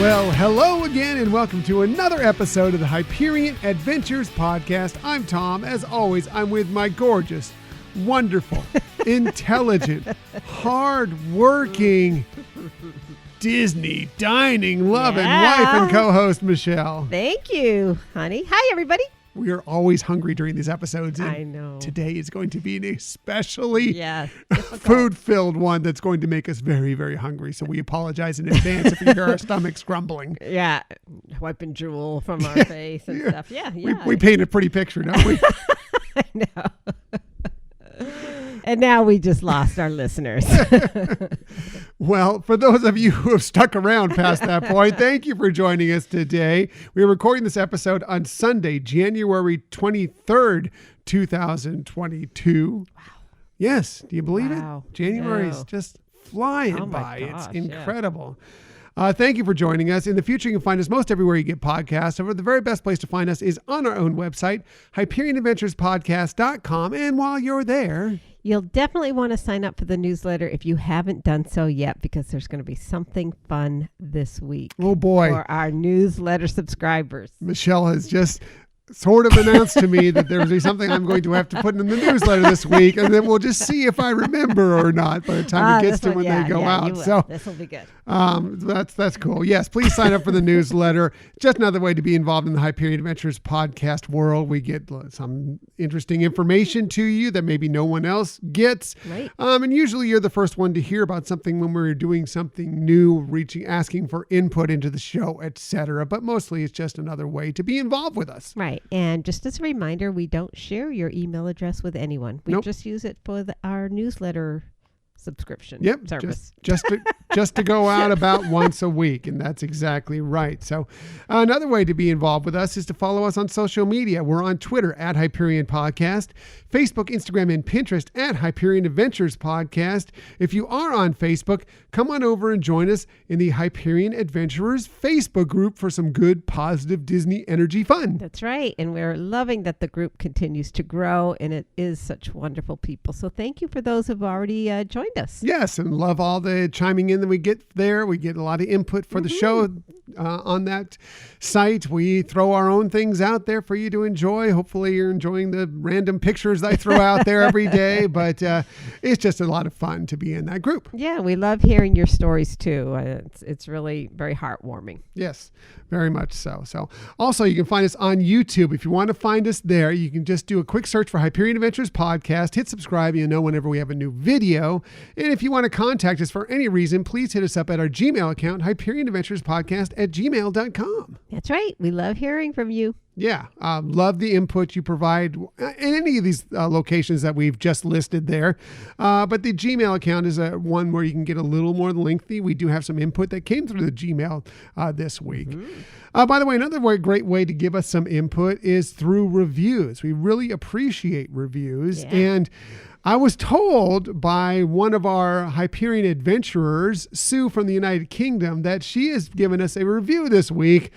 Well, hello again and welcome to another episode of the Hyperion Adventures Podcast. I'm Tom. As always, I'm with my gorgeous, wonderful, intelligent, hard-working, Disney dining loving wife and co-host Michelle. Thank you, honey. Hi, everybody. We are always hungry during these episodes. And I know. Today is going to be an especially difficult. food-filled one that's going to make us very, very hungry. So we apologize in advance if you hear our stomachs grumbling. Yeah, wiping drool from our face and stuff. Yeah. We paint a pretty picture, don't we? I know. And now we just lost our listeners. Well, for those of you who have stuck around past that point, thank you for joining us today. We're recording this episode on Sunday, January 23rd, 2022. Wow. Yes. Do you believe it? January is just flying by. Gosh, it's incredible. Yeah. Thank you for joining us. In the future, you can find us most everywhere you get podcasts. However, the very best place to find us is on our own website, HyperionAdventuresPodcast.com. And while you're there, you'll definitely want to sign up for the newsletter if you haven't done so yet, because there's going to be something fun this week. Oh, boy. For our newsletter subscribers. Michelle has just sort of announced to me that there's something I'm going to have to put in the newsletter this week, and then we'll just see if I remember or not by the time it gets to when they go out. So this will be good. That's cool. Yes, please sign up for the newsletter. Just another way to be involved in the Hyperion Adventures podcast world. We get some interesting information to you that maybe no one else gets. Right. And usually you're the first one to hear about something when we're doing something new, asking for input into the show, etc. But mostly it's just another way to be involved with us. Right. And just as a reminder, we don't share your email address with anyone. We just use it for our newsletter subscription service. Just to go out about once a week. And that's exactly right. So another way to be involved with us is to follow us on social media. We're on Twitter at Hyperion Podcast, Facebook, Instagram, and Pinterest at Hyperion Adventures Podcast. If you are on Facebook, come on over and join us in the Hyperion Adventurers Facebook group for some good, positive Disney energy fun. That's right. And we're loving that the group continues to grow, and it is such wonderful people. So thank you for those who've already joined us. Yes, and love all the chiming in that we get there. We get a lot of input for the show on that site. We throw our own things out there for you to enjoy. Hopefully you're enjoying the random pictures I throw out there every day, but it's just a lot of fun to be in that group. Yeah, we love hearing your stories too. It's really very heartwarming. Yes, very much so. So also you can find us on YouTube. If you want to find us there, you can just do a quick search for Hyperion Adventures Podcast, hit subscribe, you know whenever we have a new video. And if you want to contact us for any reason, please hit us up at our Gmail account, HyperionAdventuresPodcast@gmail.com. That's right. We love hearing from you. Yeah. Love the input you provide in any of these locations that we've just listed there. But the Gmail account is one where you can get a little more lengthy. We do have some input that came through the Gmail this week. Mm-hmm. By the way, another great way to give us some input is through reviews. We really appreciate reviews. Yeah. And I was told by one of our Hyperion adventurers, Sue from the United Kingdom, that she has given us a review this week.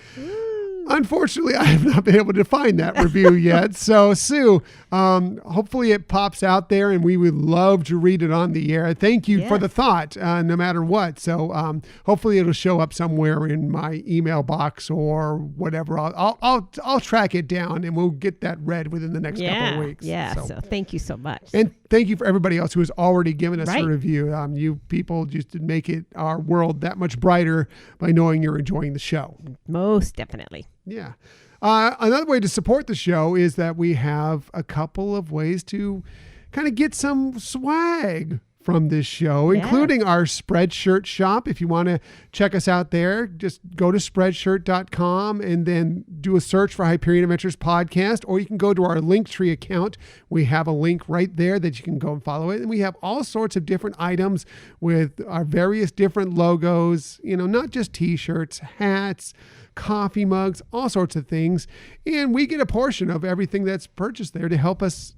Unfortunately, I have not been able to find that review yet. So, Sue, hopefully it pops out there and we would love to read it on the air. Thank you for the thought, no matter what. So, hopefully it'll show up somewhere in my email box or whatever. I'll track it down and we'll get that read within the next couple of weeks. Yeah. So thank you so much. And thank you for everybody else who has already given us a review. You people just make it our world that much brighter by knowing you're enjoying the show. Most definitely. Yeah. Another way to support the show is that we have a couple of ways to kind of get some swag from this show, including our Spreadshirt shop. If you want to check us out there, just go to spreadshirt.com and then do a search for Hyperion Adventures Podcast, or you can go to our Linktree account. We have a link right there that you can go and follow it. And we have all sorts of different items with our various different logos, not just t-shirts, hats, coffee mugs, all sorts of things. And we get a portion of everything that's purchased there to help us,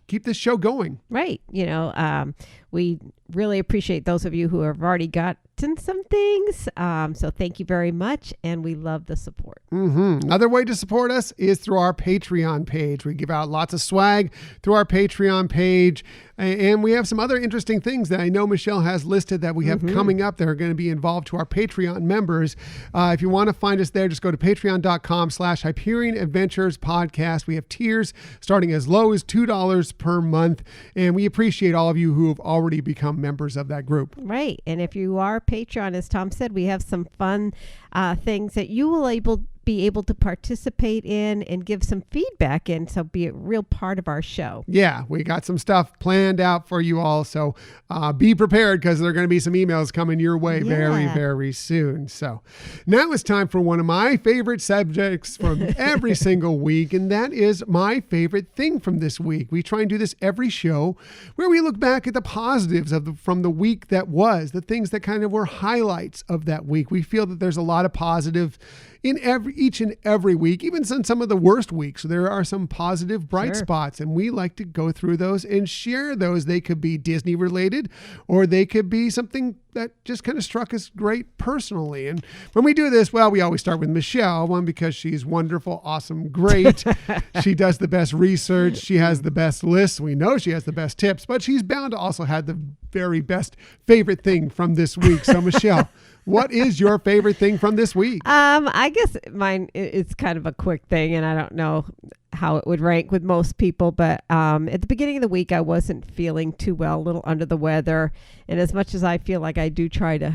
keep this show going. Right. We really appreciate those of you who have already gotten some things. So thank you very much. And we love the support. Another way to support us is through our Patreon page. We give out lots of swag through our Patreon page. And we have some other interesting things that I know Michelle has listed that we have coming up that are going to be involved to our Patreon members. If you want to find us there, just go to patreon.com/Hyperion Adventures Podcast. We have tiers starting as low as $2 per month. And we appreciate all of you who have already become members of that group. Right. And if you are Patreon, as Tom said, we have some fun things that you will be able to participate in and give some feedback in, so be a real part of our show. Yeah, we got some stuff planned out for you all, so be prepared, because there are going to be some emails coming your way very, very soon. So now it's time for one of my favorite subjects from every single week, and that is my favorite thing from this week. We try and do this every show, where we look back at the positives from the week that was, the things that kind of were highlights of that week. We feel that there's a lot of positive in each and every week, even in some of the worst weeks. There are some positive bright spots, and we like to go through those and share those. They could be Disney related, or they could be something that just kind of struck us great personally. And when we do this, well, we always start with Michelle, one, because she's wonderful, awesome, great. She does the best research. She has the best lists. We know she has the best tips, but she's bound to also have the very best favorite thing from this week. So Michelle, what is your favorite thing from this week? I guess mine is kind of a quick thing, and I don't know how it would rank with most people, but at the beginning of the week, I wasn't feeling too well, a little under the weather. And as much as I feel like I do try to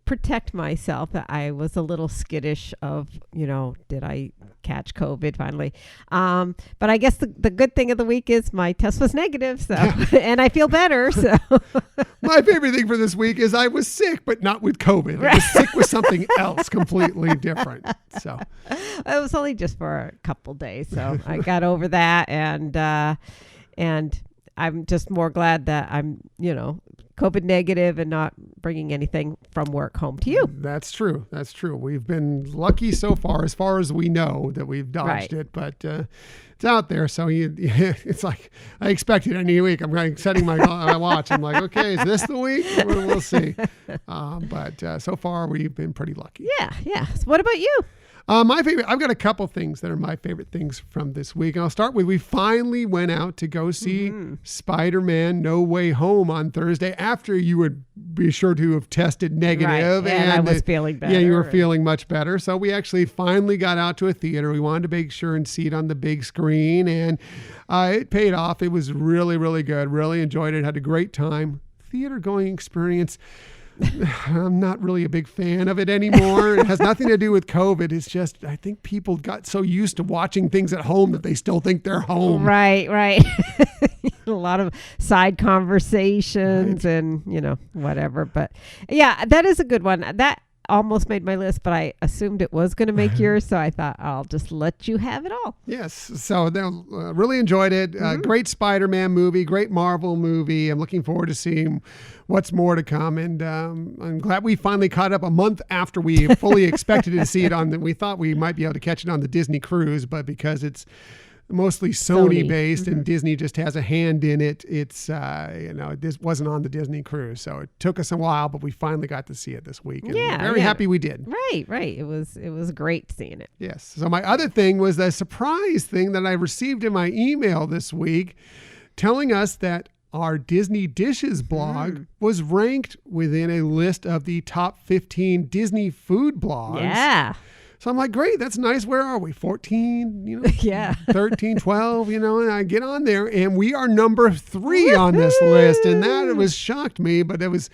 protect myself, I was a little skittish of, did I catch COVID finally? But I guess the good thing of the week is my test was negative, so and I feel better. So my favorite thing for this week is I was sick, but not with COVID. I was sick with something else completely different. So it was only just for a couple days, so I got over that, and I'm just more glad that I'm, COVID negative and not bringing anything from work home to you. That's true. That's true. We've been lucky so far as we know, that we've dodged it, but it's out there. So it's like, I expect it any week. I'm setting my watch. I'm like, okay, is this the week? We'll see. But so far we've been pretty lucky. Yeah. So what about you? My favorite, I've got a couple things that are my favorite things from this week. And I'll start with, we finally went out to go see Spider-Man No Way Home on Thursday, after you would be sure to have tested negative. Right. And I was feeling better. Yeah, you were feeling much better. So we actually finally got out to a theater. We wanted to make sure and see it on the big screen, and it paid off. It was really, really good. Really enjoyed it. Had a great time. Theater going experience, I'm not really a big fan of it anymore. It has nothing to do with COVID. It's just, I think people got so used to watching things at home that they still think they're home. Right. A lot of side conversations and, whatever. But yeah, that is a good one. That almost made my list, but I assumed it was going to make yours, so I thought I'll just let you have it all. Yes, so they really enjoyed it. Great Spider-Man movie, great Marvel movie. I'm looking forward to seeing what's more to come, and I'm glad we finally caught up a month after we fully expected to see it we thought we might be able to catch it on the Disney cruise, but because it's mostly Sony based and Disney just has a hand in it, it's this wasn't on the Disney cruise, so it took us a while, but we finally got to see it this week, and very happy we did. Right. It was great seeing it. Yes. So my other thing was the surprise thing that I received in my email this week, telling us that our Disney Dishes blog was ranked within a list of the top 15 Disney food blogs. Yeah. So I'm like, great, that's nice. Where are we? 14, 13, 12, and I get on there, and we are number 3 on this list. And that was shocked me, but it was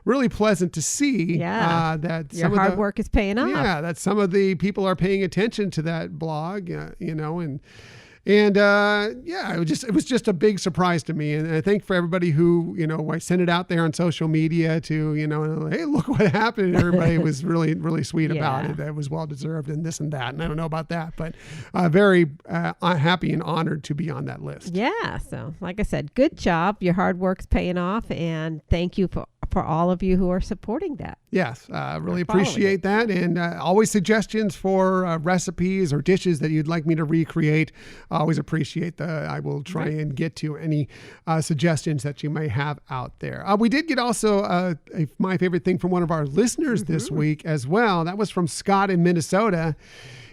really pleasant to see that your hard work is paying off. Yeah, that some of the people are paying attention to that blog, And it was just a big surprise to me. And I think for everybody who, I sent it out there on social media to, hey, look what happened. Everybody was really, really sweet about it. It was well-deserved and this and that. And I don't know about that, but very happy and honored to be on that list. Yeah. So like I said, good job. Your hard work's paying off. And thank you for all of you who are supporting that. Yes, really appreciate that. And always suggestions for recipes or dishes that you'd like me to recreate. I always appreciate I will try and get to any suggestions that you may have out there. We did get also my favorite thing from one of our listeners this week as well. That was from Scott in Minnesota.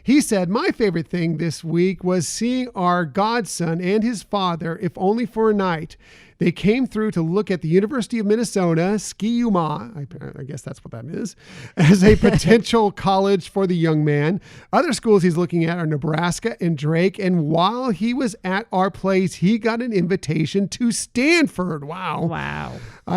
He said, my favorite thing this week was seeing our godson and his father, if only for a night. They came through to look at the University of Minnesota, Ski-U-Ma, I guess that's what that is, as a potential college for the young man. Other schools he's looking at are Nebraska and Drake. And while he was at our place, he got an invitation to Stanford. Wow.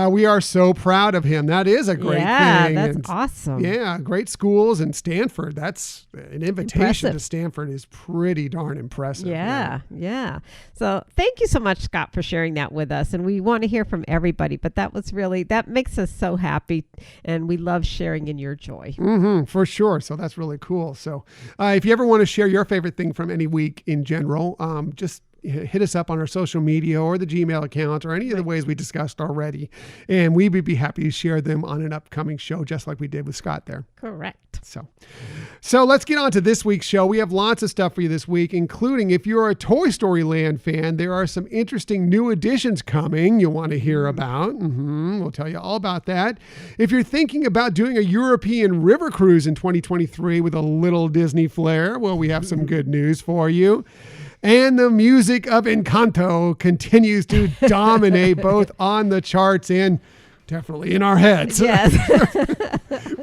We are so proud of him. That is a great thing. Yeah, that's awesome. Yeah, great schools. And Stanford, that's an invitation to Stanford is pretty darn impressive. Yeah. So thank you so much, Scott, for sharing that with us. And we want to hear from everybody, but that makes us so happy, and we love sharing in your joy. For sure. So that's really cool. So if you ever want to share your favorite thing from any week in general, just hit us up on our social media or the Gmail account or any of the ways we discussed already. And we would be happy to share them on an upcoming show, just like we did with Scott there. Correct. So let's get on to this week's show. We have lots of stuff for you this week, including if you're a Toy Story Land fan, there are some interesting new additions coming you'll want to hear about. We'll tell you all about that. If you're thinking about doing a European river cruise in 2023 with a little Disney flair, well, we have some good news for you. And the music of Encanto continues to dominate both on the charts and definitely in our heads. Yes.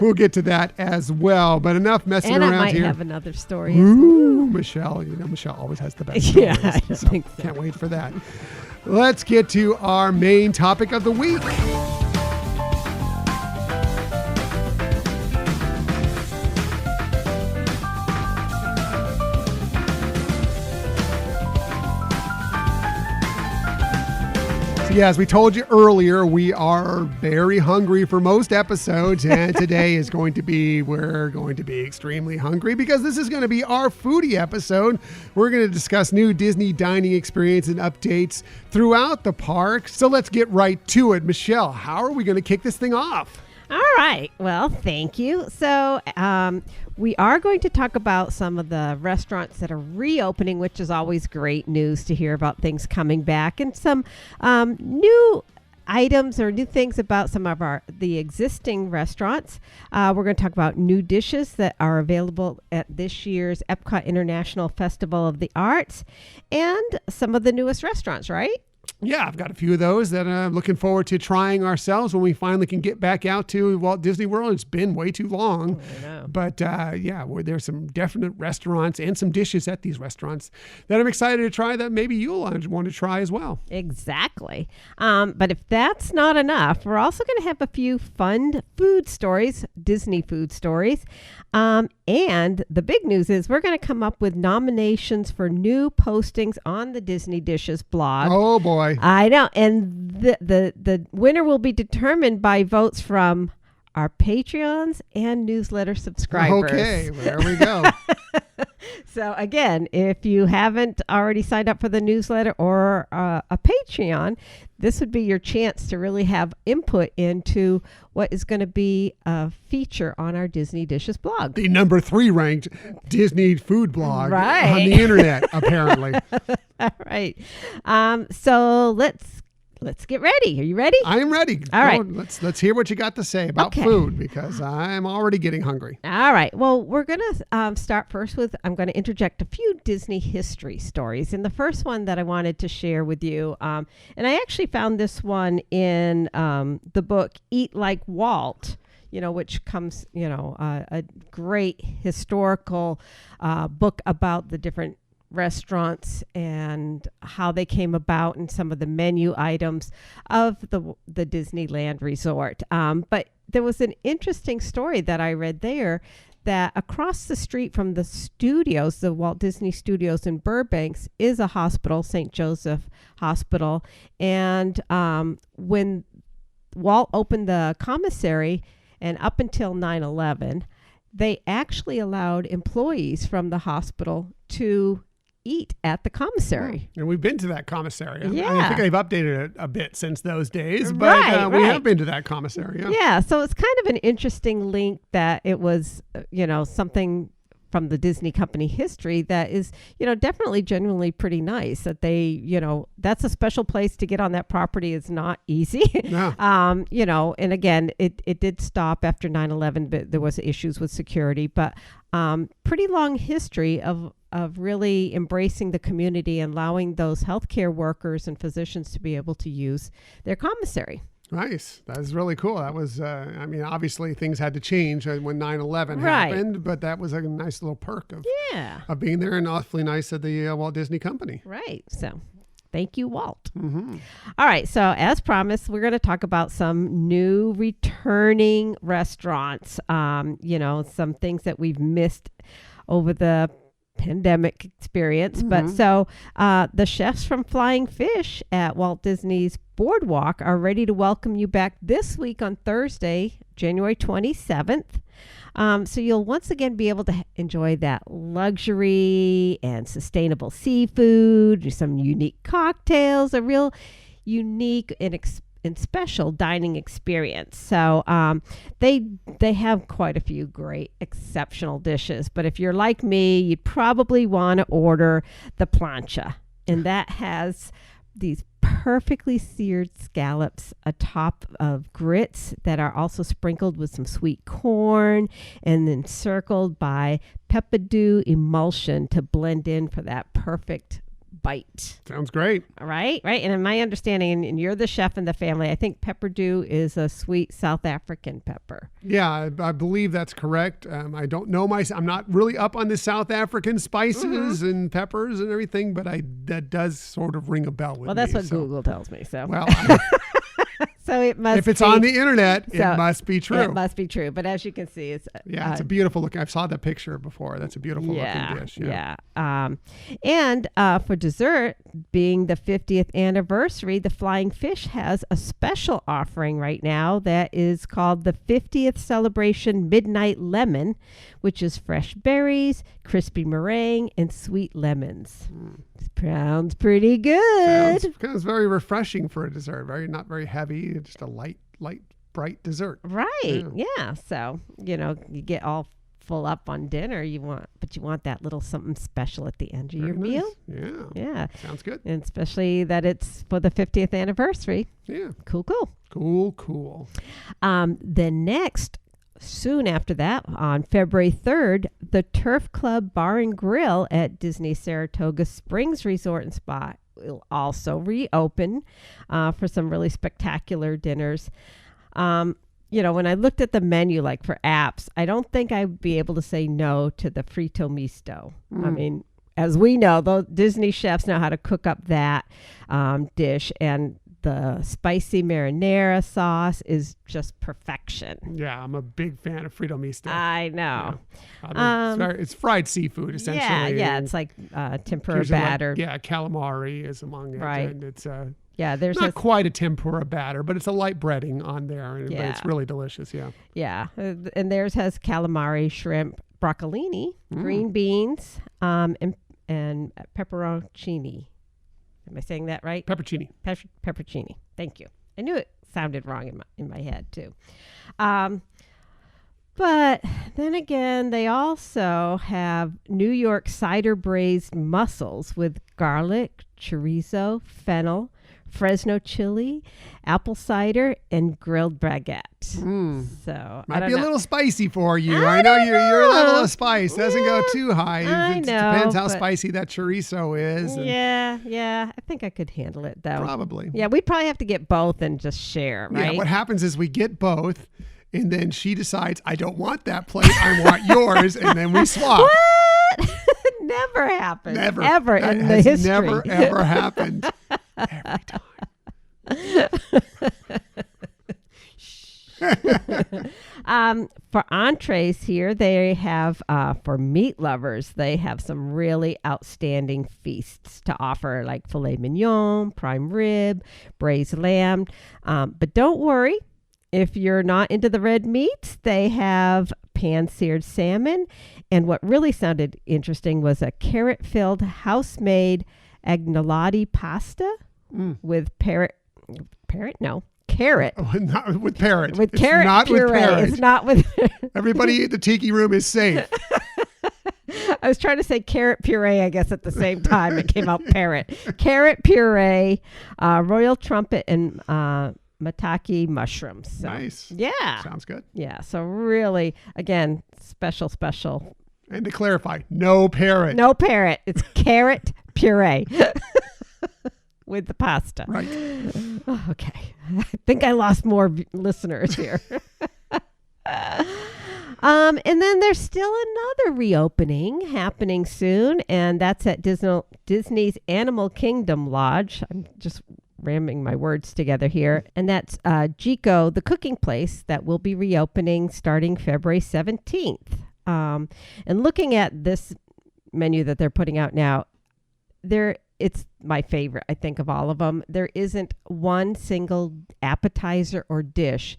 We'll get to that as well. But enough messing around here. And I might have another story. Ooh, Michelle. Michelle always has the best stories. Yeah, I think so. Can't wait for that. Let's get to our main topic of the week. Yeah, as we told you earlier, we are very hungry for most episodes, and today we're going to be extremely hungry because this is going to be our foodie episode. We're going to discuss new Disney dining experience and updates throughout the park. So let's get right to it. Michelle, how are we going to kick this thing off? All right. Well, thank you. So we are going to talk about some of the restaurants that are reopening, which is always great news to hear about things coming back, and some new items or new things about some of the existing restaurants. We're going to talk about new dishes that are available at this year's Epcot International Festival of the Arts and some of the newest restaurants, right? Yeah, I've got a few of those that I'm looking forward to trying ourselves when we finally can get back out to Walt Disney World. It's been way too long. I know. But there's some definite restaurants and some dishes at these restaurants that I'm excited to try that maybe you'll want to try as well. Exactly. But if that's not enough, we're also going to have a few fun food stories, Disney food stories. And the big news is we're going to come up with nominations for new postings on the Disney Dishes blog. Oh, boy. I know. And the winner will be determined by votes from our Patreons and newsletter subscribers. Okay, there we go. So again, if you haven't already signed up for the newsletter or a Patreon, this would be your chance to really have input into what is going to be a feature on our Disney Dishes blog. The number 3 ranked Disney food blog right. on the internet, apparently. All right. So let's get ready. Are you ready? I'm ready. All right. Let's hear what you got to say about food because I'm already getting hungry. All right. Well, we're going to start first with, I'm going to interject a few Disney history stories. And the first one that I wanted to share with you, and I actually found this one in the book Eat Like Walt, which comes, a great historical book about the different restaurants and how they came about and some of the menu items of the Disneyland resort. But there was an interesting story that I read there that across the street from the studios, the Walt Disney Studios in Burbank, is a hospital, St. Joseph Hospital. And when Walt opened the commissary and up until 9/11, they actually allowed employees from the hospital to eat at the commissary. And we've been to that commissary. Yeah. I think they've updated it a bit since those days, but we have been to that commissary. Yeah. So it's kind of an interesting link that it was, something from the Disney company history that is, definitely genuinely pretty nice that they, that's a special place to get on that property is not easy. Yeah. And again, it did stop after 9/11, but there was issues with security, but pretty long history of really embracing the community and allowing those healthcare workers and physicians to be able to use their commissary. Nice. That was really cool. That was, obviously things had to change when 9/11 happened, but that was a nice little perk of being there, and awfully nice of the Walt Disney Company. Right. So thank you, Walt. Mm-hmm. All right. So as promised, we're going to talk about some new returning restaurants, some things that we've missed over the pandemic experience. Mm-hmm. But so the chefs from Flying Fish at Walt Disney's Boardwalk are ready to welcome you back this week on Thursday, January 27th. So you'll once again be able to enjoy that luxury and sustainable seafood, some unique cocktails, a real unique and special dining experience. So they have quite a few great, exceptional dishes. But if you're like me, you'd probably want to order the plancha. And that has these perfectly seared scallops atop of grits that are also sprinkled with some sweet corn and then circled by peppadew emulsion to blend in for that perfect bite. Sounds great. All right. And in my understanding, and you're the chef in the family, I think peppadew is a sweet South African pepper. Yeah, I believe that's correct. I don't know I'm not really up on the South African spices and peppers and everything, but that does sort of ring a bell with me. Well, that's what Google tells me. So. Well, so it must. If it's on the internet, it must be true. It must be true. But as you can see, it's it's a beautiful look. I saw the picture before. That's a beautiful looking dish. Yeah. And for dessert, being the 50th anniversary, the Flying Fish has a special offering right now that is called the 50th Celebration Midnight Lemon, which is fresh berries, crispy meringue, and sweet lemons. Sounds pretty good. Sounds very refreshing for a dessert. Not very heavy. Just a light, bright dessert. Right. Yeah. So, you get all full up on dinner. You want that little something special at the end of your meal. Yeah. Sounds good. And especially that it's for the 50th anniversary. Yeah. Cool. Then next, soon after that, on February 3rd, the Turf Club Bar and Grill at Disney Saratoga Springs Resort and Spa will also reopen for some really spectacular dinners. When I looked at the menu, like for apps, I don't think I'd be able to say no to the frito misto. I mean, as we know, those Disney chefs know how to cook up that dish, and the spicy marinara sauce is just perfection. Yeah, I'm a big fan of frito misto. I know. Yeah. It's fried seafood, essentially. Yeah. It's like tempura batter. Calamari is among it. Right. And it's there's not quite a tempura batter, but it's a light breading on there. But it's really delicious. Yeah. Yeah. And theirs has calamari, shrimp, broccolini, green beans, and pepperoncini. Am I saying that right? Peppercini. Peppercini. Thank you. I knew it sounded wrong in my head too. But then again, they also have New York cider braised mussels with garlic, chorizo, fennel, Fresno chili, apple cider, and grilled baguette. So might be a little spicy for you. I know your level of spice doesn't go too high. It depends how spicy that chorizo is. Yeah. I think I could handle it though. Probably. Yeah, we'd probably have to get both and just share, right? Yeah, what happens is we get both, and then she decides, I don't want that plate, I want yours, and then we swap. What? Never happened. Never. Ever that in the history. Never, ever happened. Every time. For entrees here, they have, for meat lovers, they have some really outstanding feasts to offer, like filet mignon, prime rib, braised lamb. But don't worry, if you're not into the red meats, they have pan-seared salmon. And what really sounded interesting was a carrot-filled house-made agnolotti pasta with carrot. Not with parrot. With It's carrot not puree. with parrot. It's not with... Everybody at the tiki room is safe. I was trying to say carrot puree, I guess, at the same time. It came out parrot. Carrot puree, royal trumpet, and maitake mushrooms. So, Nice. yeah. Sounds good. Yeah. So really, again, special. And to clarify, no parrot. No parrot. It's carrot puree with the pasta. Right. Oh, okay. I think I lost more listeners here. And then there's still another reopening happening soon, and that's at Disney's Animal Kingdom Lodge. I'm just ramming my words together here. And that's Jico, the cooking place, that will be reopening starting February 17th. And looking at this menu that they're putting out now, it's my favorite, I think, of all of them. There isn't one single appetizer or dish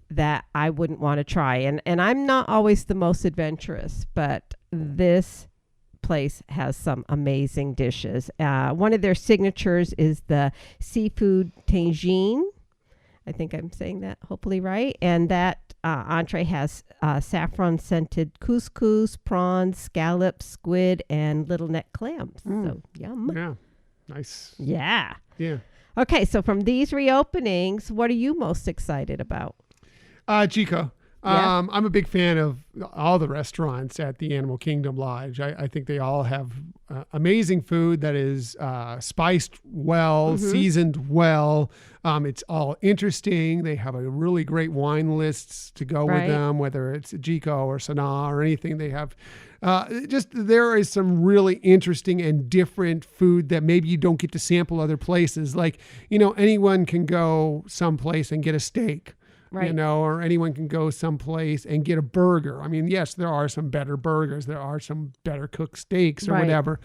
that I wouldn't want to try. And I'm not always the most adventurous, but this place has some amazing dishes. One of their signatures is the seafood tangine. I think I'm saying that hopefully right. And that entree has saffron-scented couscous, prawns, scallops, squid, and little neck clams. So, yum. Yeah. Nice. Yeah. Yeah. Okay, so from these reopenings, what are you most excited about? Chico. Yeah. I'm a big fan of all the restaurants at the Animal Kingdom Lodge. I think they all have amazing food that is spiced well, seasoned well. It's all interesting. They have a really great wine lists to go with them, whether it's Jico or Sanaa or anything. They have there is some really interesting and different food that maybe you don't get to sample other places. Like, anyone can go someplace and get a steak. Right. Or anyone can go someplace and get a burger. I mean, yes, there are some better burgers. There are some better cooked steaks or whatever.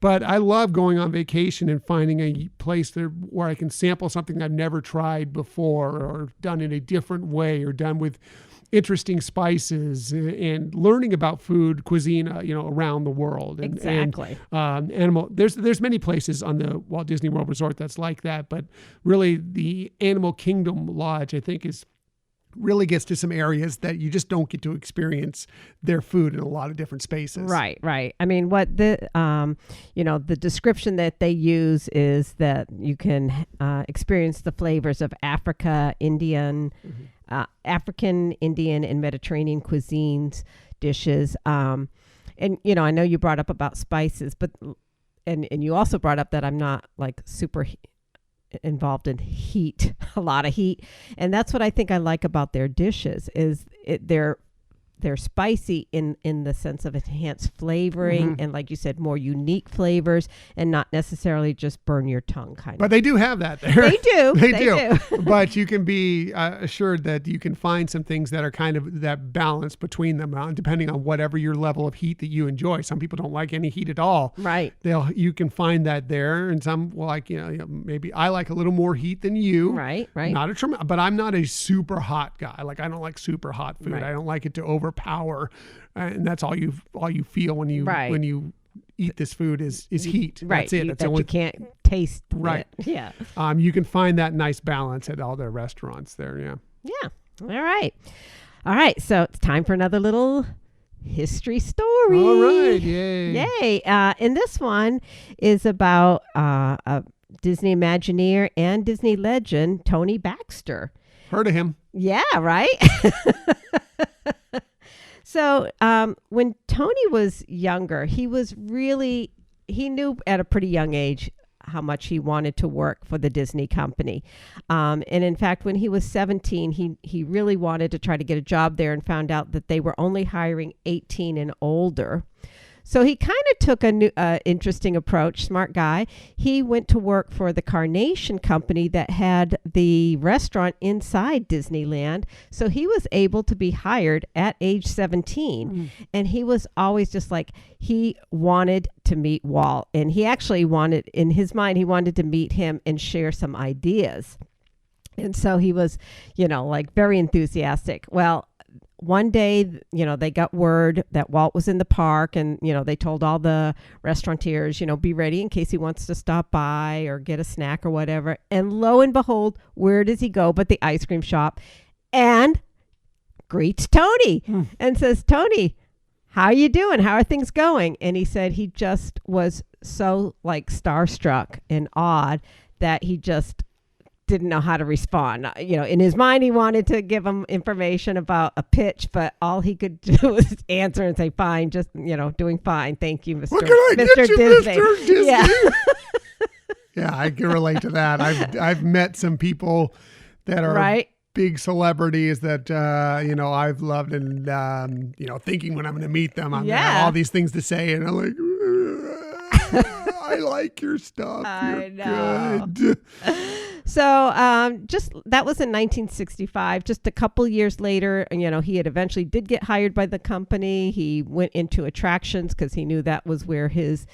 But I love going on vacation and finding a place there where I can sample something I've never tried before or done in a different way or done with interesting spices and learning about food cuisine, around the world. Exactly. There's many places on the Walt Disney World Resort that's like that, but really the Animal Kingdom Lodge, I think, really gets to some areas that you just don't get to experience their food in a lot of different spaces. Right. I mean, what the description that they use is that you can experience the flavors of African, Indian, and Mediterranean cuisines, dishes. And, I know you brought up about spices, but, and you also brought up that I'm not like super involved in a lot of heat. And that's what I think I like about their dishes is they're spicy in the sense of enhanced flavoring and, like you said, more unique flavors and not necessarily just burn your tongue kind of. But they do have that there. They do. They do. But you can be assured that you can find some things that are kind of that balance between them, depending on whatever your level of heat that you enjoy. Some people don't like any heat at all. Right. You can find that there, and some will like maybe I like a little more heat than you. Right. But I'm not a super hot guy. Like I don't like super hot food. Right. I don't like it to overpower, and that's all you feel when you eat this food is heat. Right. That's it. That you can't taste. Right. It. Yeah. You can find that nice balance at all their restaurants there. Yeah. Yeah. All right. So it's time for another little history story. All right. Yay. Yay. And this one is about a Disney Imagineer and Disney legend, Tony Baxter. Heard of him. Yeah, right? So when Tony was younger, he knew at a pretty young age how much he wanted to work for the Disney company. And in fact, when he was 17, he really wanted to try to get a job there and found out that they were only hiring 18 and older. So he kind of took a new, interesting approach, smart guy. He went to work for the Carnation Company that had the restaurant inside Disneyland. So he was able to be hired at age 17. And he was always just like, he wanted to meet Walt. And he actually wanted, in his mind, he wanted to meet him and share some ideas. And so he was, like very enthusiastic. Well, one day, they got word that Walt was in the park, and, they told all the restaurateurs, be ready in case he wants to stop by or get a snack or whatever. And lo and behold, where does he go but the ice cream shop, and greets Tony and says, "Tony, how you doing? How are things going?" And he said he just was so starstruck and awed that he just didn't know how to respond. In his mind, he wanted to give him information about a pitch, but all he could do was answer and say, "Fine, just, doing fine. Thank you, Mr. What can I Mr. get you, Disney." Mr. Disney? Yeah. Yeah, I can relate to that. I've met some people that are right. big celebrities that, I've loved, and, thinking when I'm going to meet them, I'm going to have all these things to say. And I'm like, I like your stuff. I You're know. good. So that was in 1965. Just a couple years later, he had eventually did get hired by the company. He went into attractions because he knew that was where his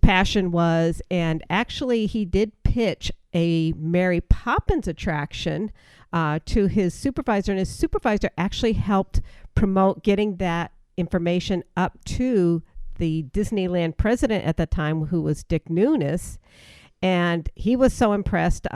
passion was. And actually, he did pitch a Mary Poppins attraction to his supervisor. And his supervisor actually helped promote getting that information up to the Disneyland president at the time, who was Dick Nunis. And he was so impressed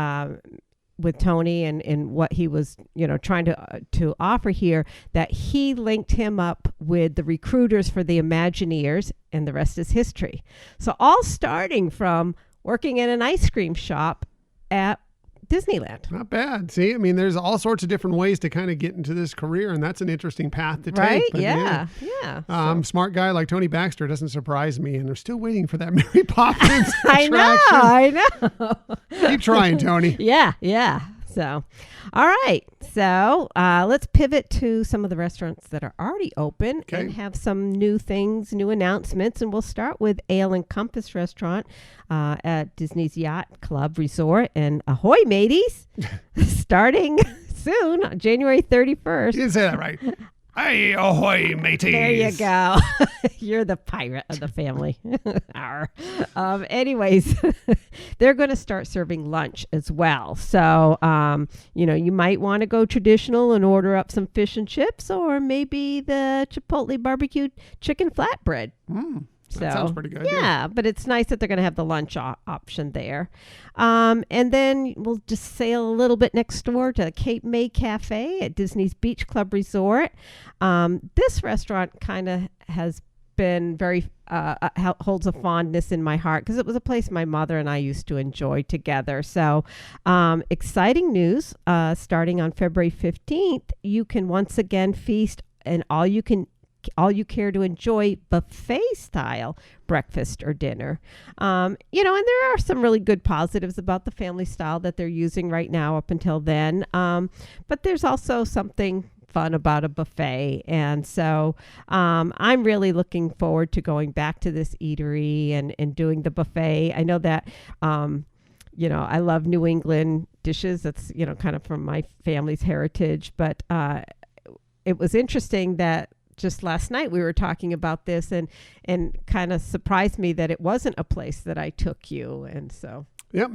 with Tony and what he was, trying to offer here, that he linked him up with the recruiters for the Imagineers, and the rest is history. So all starting from working in an ice cream shop at Disneyland. Not bad. See, there's all sorts of different ways to kind of get into this career, and that's an interesting path to right? take. But Yeah. Smart guy like Tony Baxter doesn't surprise me, and they're still waiting for that Mary Poppins I know. Keep trying, Tony. Yeah. So, all right. So let's pivot to some of the restaurants that are already open and have some new things, new announcements. And we'll start with Ale and Compass Restaurant at Disney's Yacht Club Resort. And ahoy, mateys, starting soon, January 31st. You didn't say that right. Hey, ahoy, mateys. There you go. You're the pirate of the family. Anyways, they're going to start serving lunch as well. So, you might want to go traditional and order up some fish and chips, or maybe the Chipotle barbecue chicken flatbread. That sounds pretty good. Yeah, but it's nice that they're going to have the lunch option there. And then we'll just sail a little bit next door to Cape May Cafe at Disney's Beach Club Resort. This restaurant kind of has been very, holds a fondness in my heart because it was a place my mother and I used to enjoy together. So exciting news, starting on February 15th, you can once again feast and all you care to enjoy buffet style breakfast or dinner. And there are some really good positives about the family style that they're using right now up until then. But there's also something fun about a buffet. And so I'm really looking forward to going back to this eatery and doing the buffet. I know that, I love New England dishes. That's, kind of from my family's heritage. But it was interesting that just last night we were talking about this and kind of surprised me that it wasn't a place that I took you. And so. Yep.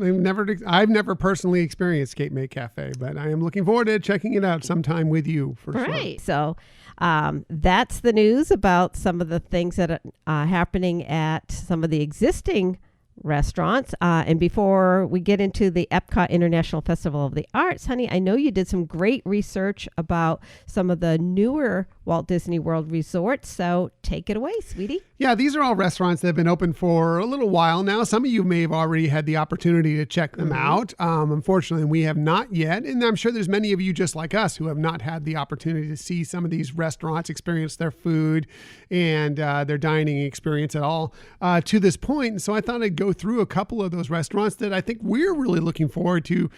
I've never personally experienced Cape May Cafe, but I am looking forward to checking it out sometime with you for sure. Right. So that's the news about some of the things that are happening at some of the existing restaurants. And before we get into the Epcot International Festival of the Arts, honey, I know you did some great research about some of the newer Walt Disney World resorts. So take it away, sweetie. Yeah, these are all restaurants that have been open for a little while now. Some of you may have already had the opportunity to check them out. Unfortunately, we have not yet. And I'm sure there's many of you just like us who have not had the opportunity to see some of these restaurants, experience their food and their dining experience at all to this point. And so I thought I'd go through a couple of those restaurants that I think we're really looking forward to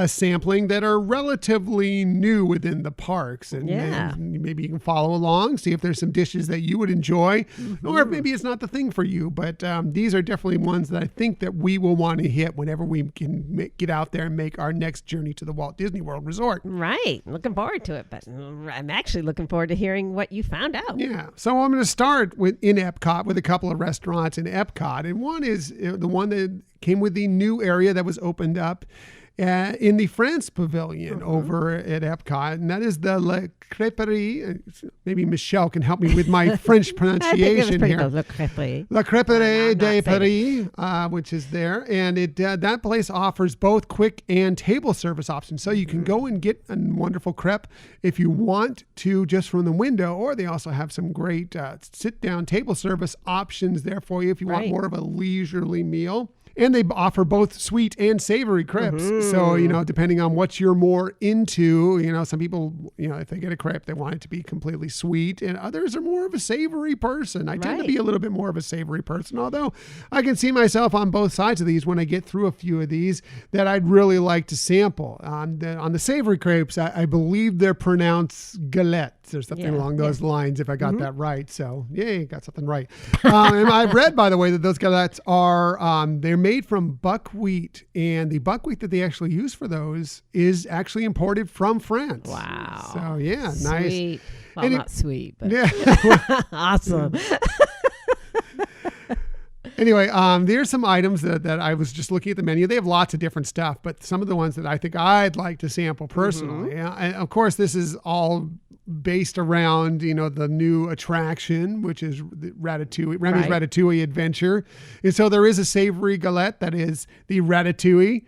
sampling that are relatively new within the parks. And maybe you can follow along, see if there's some dishes that you would enjoy, or if maybe it's not the thing for you. But these are definitely ones that I think that we will want to hit whenever we can get out there and make our next journey to the Walt Disney World Resort. Right. Looking forward to it. But I'm actually looking forward to hearing what you found out. Yeah. So I'm going to start in Epcot with a couple of restaurants in Epcot. And one is the one that came with the new area that was opened up in the France Pavilion over at Epcot, and that is the La Crêperie. Maybe Michelle can help me with my French pronunciation here. Good. La Crêperie. La Crêperie de Paris, which is there, and that place offers both quick and table service options. So you can go and get a wonderful crepe if you want to just from the window, or they also have some great sit-down table service options there for you if you want more of a leisurely meal. And they offer both sweet and savory crepes. So, depending on what you're more into, some people, if they get a crepe, they want it to be completely sweet, and others are more of a savory person. I tend to be a little bit more of a savory person, although I can see myself on both sides of these when I get through a few of these that I'd really like to sample. On the savory crepes, I believe they're pronounced galettes or something along those lines, if I got that right. So, yay, got something right. And I've read, by the way, that those galettes are, they're made from buckwheat, and the buckwheat that they actually use for those is actually imported from France. Wow. So yeah, sweet. Nice. Well, not sweet, but awesome. Anyway, there's some items that I was just looking at the menu. They have lots of different stuff, but some of the ones that I think I'd like to sample personally. And of course, this is all based around, the new attraction, which is Ratatouille, Remy's Ratatouille Adventure. And so there is a savory galette that is the Ratatouille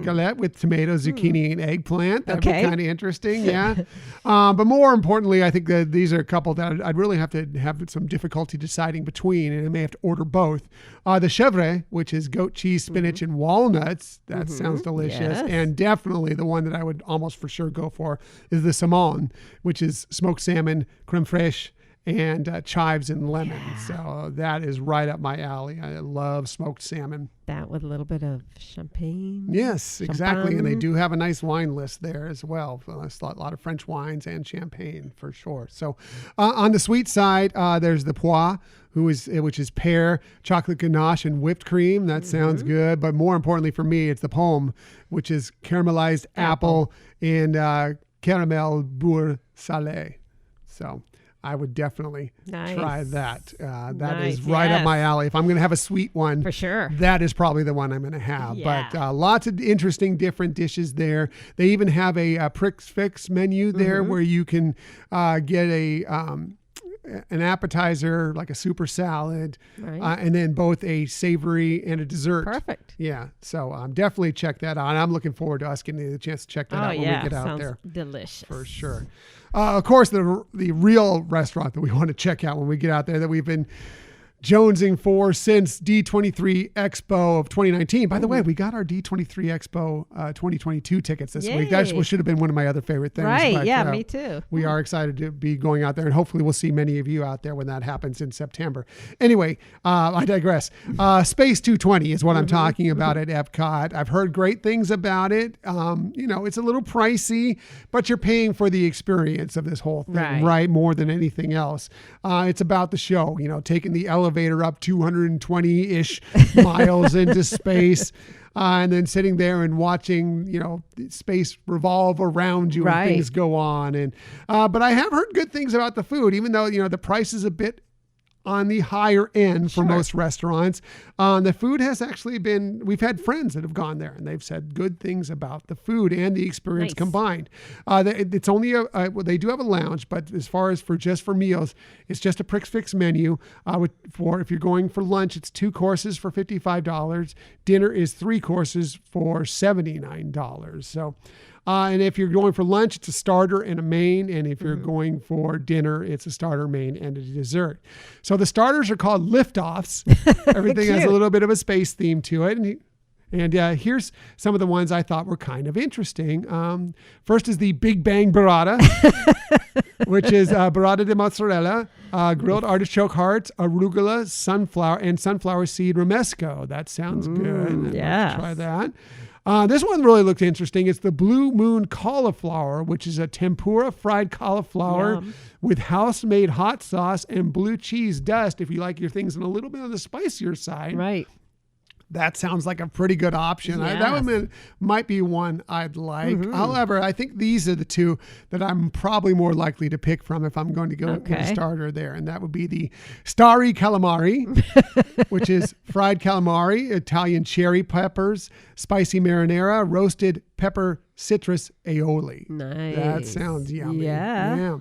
galette with tomato, zucchini, and eggplant. That'd be kind of interesting, but more importantly, I think that these are a couple that I'd really have to have some difficulty deciding between, and I may have to order both. The chèvre, which is goat cheese, spinach, and walnuts. That sounds delicious. Yes. And definitely the one that I would almost for sure go for is the saumon, which is smoked salmon, creme fraiche, and chives and lemon. So that is right up my alley. I love smoked salmon. That with a little bit of champagne. Yes, exactly. And they do have a nice wine list there as well. A lot of French wines and champagne for sure. So on the sweet side, there's the pois, which is pear, chocolate ganache, and whipped cream. That sounds good. But more importantly for me, it's the pomme, which is caramelized apple and caramel beurre salé. So I would definitely try that. That is right up my alley. If I'm going to have a sweet one, for sure, that is probably the one I'm going to have. Yeah. But lots of interesting different dishes there. They even have a Prix Fix menu there where you can get an appetizer, like a super salad, and then both a savory and a dessert. Perfect. Yeah. So definitely check that out. I'm looking forward to us getting the chance to check that out when we get out there. Delicious. For sure. Of course, the real restaurant that we want to check out when we get out there that we've been jonesing for since D23 Expo of 2019. By the way, we got our D23 Expo 2022 tickets this week. That should have been one of my other favorite things. Right. But, yeah, me too. We are excited to be going out there, and hopefully we'll see many of you out there when that happens in September. Anyway, I digress. Space 220 is what I'm talking about at Epcot. I've heard great things about it. It's a little pricey, but you're paying for the experience of this whole thing, right? More than anything else. It's about the show, taking the elevator up 220-ish miles into space, and then sitting there and watching, space revolve around you and things go on. And but I have heard good things about the food, even though, the price is a bit on the higher end for most restaurants. The food has actually we've had friends that have gone there and they've said good things about the food and the experience combined. It's only they do have a lounge, but as far as for meals, it's just a Prix Fix menu. If you're going for lunch, it's 2 courses for $55. Dinner is 3 courses for $79. So, and if you're going for lunch, it's a starter and a main. And if you're going for dinner, it's a starter, main, and a dessert. So the starters are called liftoffs. Everything has a little bit of a space theme to it. And here's some of the ones I thought were kind of interesting. First is the Big Bang Burrata, which is burrata de mozzarella, grilled artichoke hearts, arugula, sunflower seed romesco. That sounds good. Yeah. Try that. This one really looked interesting. It's the Blue Moon cauliflower, which is a tempura fried cauliflower with house-made hot sauce and blue cheese dust, if you like your things in a little bit on the spicier side. Right. That sounds like a pretty good option. That one might be one I'd like. However, I think these are the two that I'm probably more likely to pick from if I'm going to go with a starter there. And that would be the Starry Calamari, which is fried calamari, Italian cherry peppers, spicy marinara, roasted pepper citrus aioli. Nice. That sounds yummy. Yeah.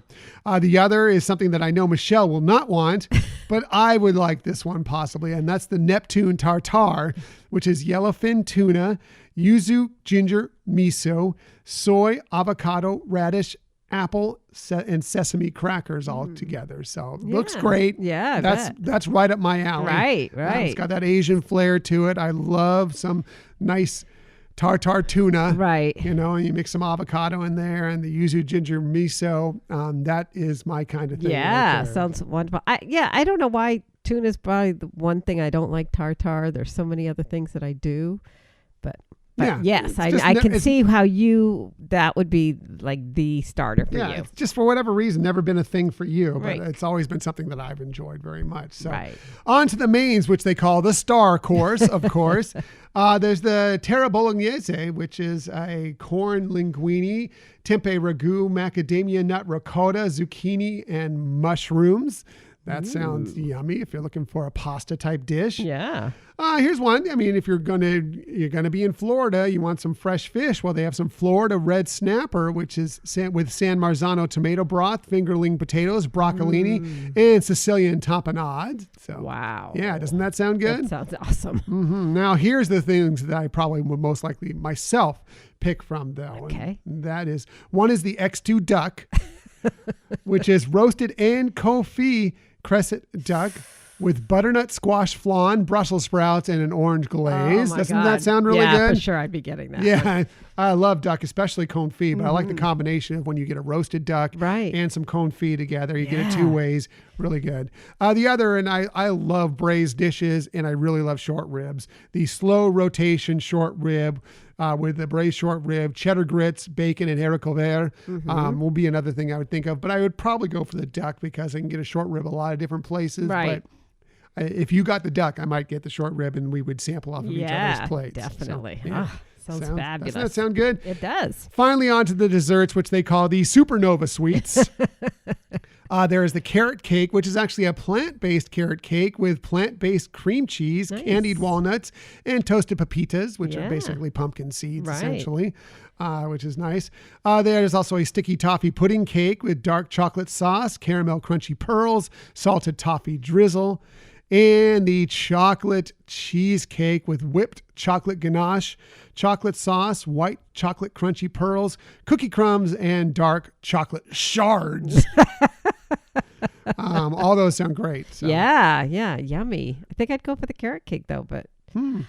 The other is something that I know Michelle will not want, but I would like this one possibly, and that's the Neptune Tartare, which is yellowfin tuna, yuzu, ginger, miso, soy, avocado, radish, apple, and sesame crackers all together. So it looks great. Yeah, that's right up my alley. Right. It's got that Asian flair to it. I love some nice tartar tuna, right? And you mix some avocado in there and the yuzu, ginger, miso. That is my kind of thing. Yeah, right there. sounds wonderful. I don't know why tuna is probably the one thing I don't like tartar. There's so many other things that I do, but yes, I can see how that would be like the starter for you. It's just for whatever reason never been a thing for you, but Right. it's always been something that I've enjoyed very much. So Right. on to the mains, which they call the star course, of course. There's the terra bolognese, which is a corn linguine, tempeh ragu, macadamia nut ricotta, zucchini, and mushrooms. That sounds yummy if you're looking for a pasta type dish. Yeah. Here's one. I mean, if you're gonna be in Florida, you want some fresh fish. Well, they have some Florida red snapper, which is with San Marzano tomato broth, fingerling potatoes, broccolini, and Sicilian tapenade. So Wow. yeah, doesn't that sound good? That sounds awesome. Now, here's the things that I probably would most likely myself pick from, though. Okay. And that is, one is the X2 duck, which is roasted and confit crescent duck with butternut squash flan, Brussels sprouts, and an orange glaze. Oh my Doesn't God. that sound really yeah, good? for sure I'd be getting that. Yeah, I love duck, especially confit, but I like the combination of when you get a roasted duck Right. and some confit together. You get it Yeah. two ways. Really good. The other, and I love braised dishes, and I really love short ribs. The slow rotation short rib with the braised short rib, cheddar grits, bacon, and haricot vert will be another thing I would think of. But I would probably go for the duck because I can get a short rib a lot of different places. Right. But if you got the duck, I might get the short rib, and we would sample off of each other's plates. Definitely. So, yeah. Sounds fabulous. Doesn't that sound good? It does. Finally, on to the desserts, which they call the supernova sweets. There is the carrot cake, which is actually a plant-based carrot cake with plant-based cream cheese, Nice. candied walnuts, and toasted pepitas, which are Yeah. basically pumpkin seeds, Right. essentially, which is nice. There is also a sticky toffee pudding cake with dark chocolate sauce, caramel crunchy pearls, salted toffee drizzle, and the chocolate cheesecake with whipped chocolate ganache, chocolate sauce, white chocolate crunchy pearls, cookie crumbs, and dark chocolate shards. All those sound great. So. Yeah, yummy. I think I'd go for the carrot cake though, but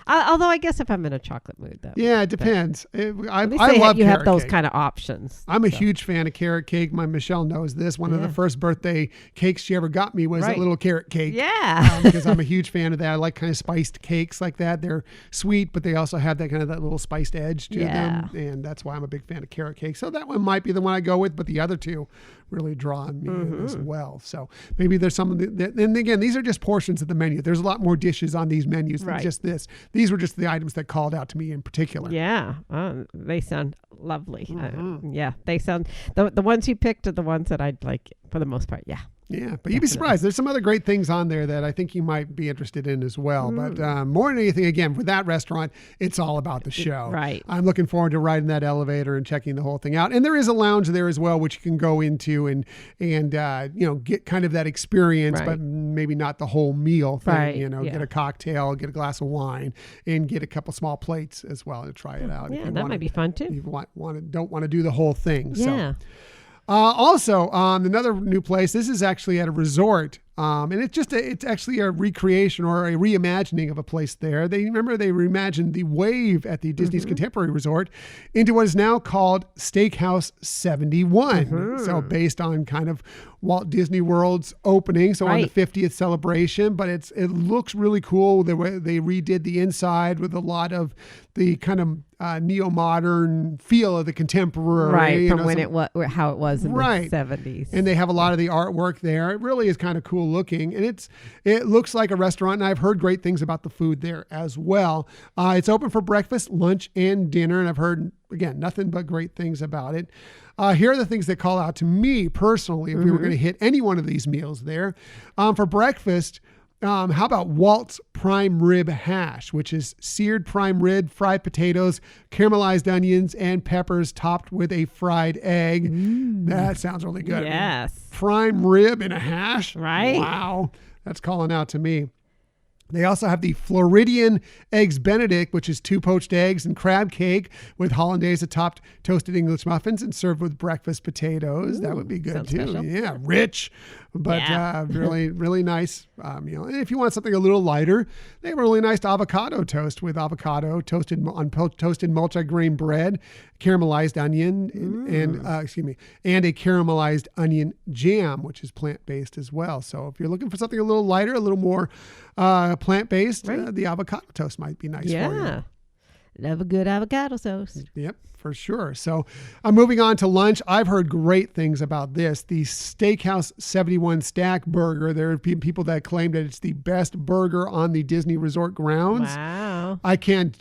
although I guess if I'm in a chocolate mood though. Yeah, it depends. I At least love you have carrot those cake. kind of options. I'm a huge fan of carrot cake. My Michelle knows this. One of the first birthday cakes she ever got me was a Right. little carrot cake. Yeah. Because I'm a huge fan of that. I like kind of spiced cakes like that. They're sweet, but they also have that kind of that little spiced edge to them. And that's why I'm a big fan of carrot cake. So that one might be the one I go with, but the other two really draw on me as well. So maybe there's some, and again, these are just portions of the menu. There's a lot more dishes on these menus than Right. just this. These were just the items that called out to me in particular. Yeah, they sound lovely. Yeah, they sound the ones you picked are the ones that I'd like for the most part. Yeah. Yeah, but you'd be surprised. There's some other great things on there that I think you might be interested in as well. But more than anything, again, for that restaurant, it's all about the show. Right. I'm looking forward to riding that elevator and checking the whole thing out. And there is a lounge there as well, which you can go into and get kind of that experience, Right. but maybe not the whole meal thing. Right, Get a cocktail, get a glass of wine, and get a couple small plates as well to try it out. Yeah, that might be fun too. If you don't want to do the whole thing. Yeah. So. Also, another new place. This is actually at a resort, and it's actually a recreation or a reimagining of a place there. They reimagined the Wave at the Disney's Contemporary Resort into what is now called Steakhouse 71. So based on kind of Walt Disney World's opening, so on the 50th celebration. But it looks really cool the way they redid the inside with a lot of the kind of neo-modern feel of the contemporary, from when it was how it was in the 70s. And they have a lot of the artwork there. It really is kind of cool cool looking, and it looks like a restaurant, and I've heard great things about the food there as well. It's open for breakfast, lunch, and dinner, and I've heard, again, nothing but great things about it. Here are the things that call out to me personally if we were going to hit any one of these meals there. For breakfast, how about Walt's prime rib hash, which is seared prime rib, fried potatoes, caramelized onions, and peppers topped with a fried egg. That sounds really good. Yes. Prime rib in a hash? Right. Wow. That's calling out to me. They also have the Floridian Eggs Benedict, which is 2 poached eggs and crab cake with hollandaise topped toasted English muffins and served with breakfast potatoes. That would be good too. Special. Yeah, rich, but really, really nice meal. And if you want something a little lighter, they have a really nice avocado toast with avocado toasted on toasted multigrain bread, caramelized onion, and a caramelized onion jam, which is plant-based as well. So if you're looking for something a little lighter, a little more plant-based, the avocado toast might be nice for you. Yeah. Love a good avocado toast. Yep, for sure. So moving on to lunch, I've heard great things about this. The Steakhouse 71 Stack Burger. There are people that claim that it's the best burger on the Disney Resort grounds. Wow. I can't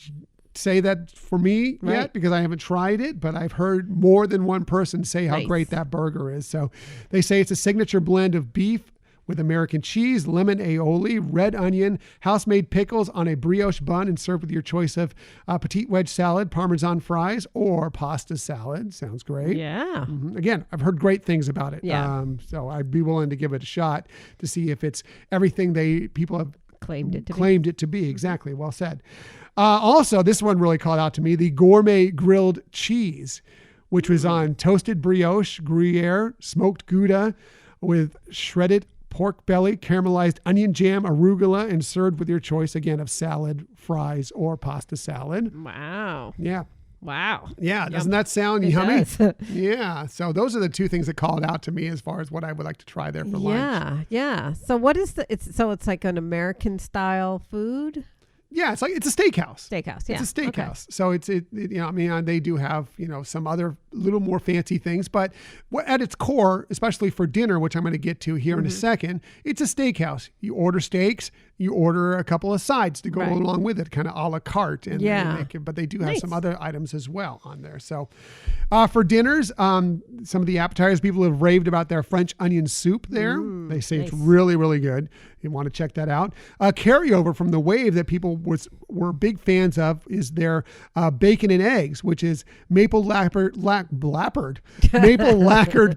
say that for me yet because I haven't tried it, but I've heard more than one person say how great that burger is. So they say it's a signature blend of beef with American cheese, lemon aioli, red onion, house-made pickles on a brioche bun, and served with your choice of petite wedge salad, Parmesan fries, or pasta salad. Sounds great. Yeah. Again, I've heard great things about it. Yeah. So I'd be willing to give it a shot to see if it's everything people have Claimed it to be. Exactly. Well said. Also, this one really called out to me, the gourmet grilled cheese, which was on toasted brioche, Gruyere, smoked Gouda with shredded pork belly, caramelized onion jam, arugula, and served with your choice again of salad, fries, or pasta salad. Wow. Yeah. Wow. Yeah. Doesn't that sound yummy? Yeah. So those are the two things that called out to me as far as what I would like to try there for lunch. Yeah. So what is it's like an American style food? Yeah, it's a steakhouse. Steakhouse, yeah. It's a steakhouse. Okay. So they do have, some other little more fancy things, but at its core, especially for dinner, which I'm going to get to here in a second, it's a steakhouse. You order steaks, you order a couple of sides to go along with it, kind of a la carte. And but they do have some other items as well on there. So for dinners, some of the appetizers, people have raved about their French onion soup there. They say it's really, really good. You want to check that out. Carryover from the wave that people were big fans of is their bacon and eggs, which is maple lacquered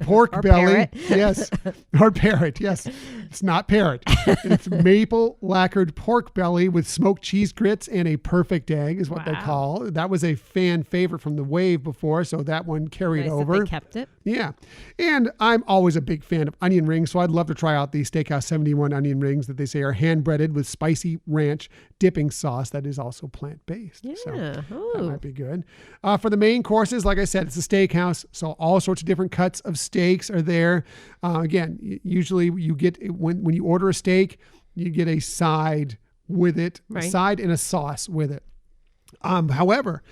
pork belly. Parrot. Yes. Or parrot. Yes. It's not parrot. It's maple lacquered pork belly with smoked cheese grits and a perfect egg is what they call. That was a fan favorite from the wave before, so that one carried over. They kept it. Yeah. And I'm always a big fan of onion rings, so I'd love to try out the Steakhouse 71 onion rings that they say are hand-breaded with spicy ranch dipping sauce that is also plant-based. Yeah. So that might be good. For the main courses, like I said, it's a steakhouse, so all sorts of different cuts of steaks are there. Again, usually you get, when you order a steak, you get a side with it, a side and a sauce with it. However,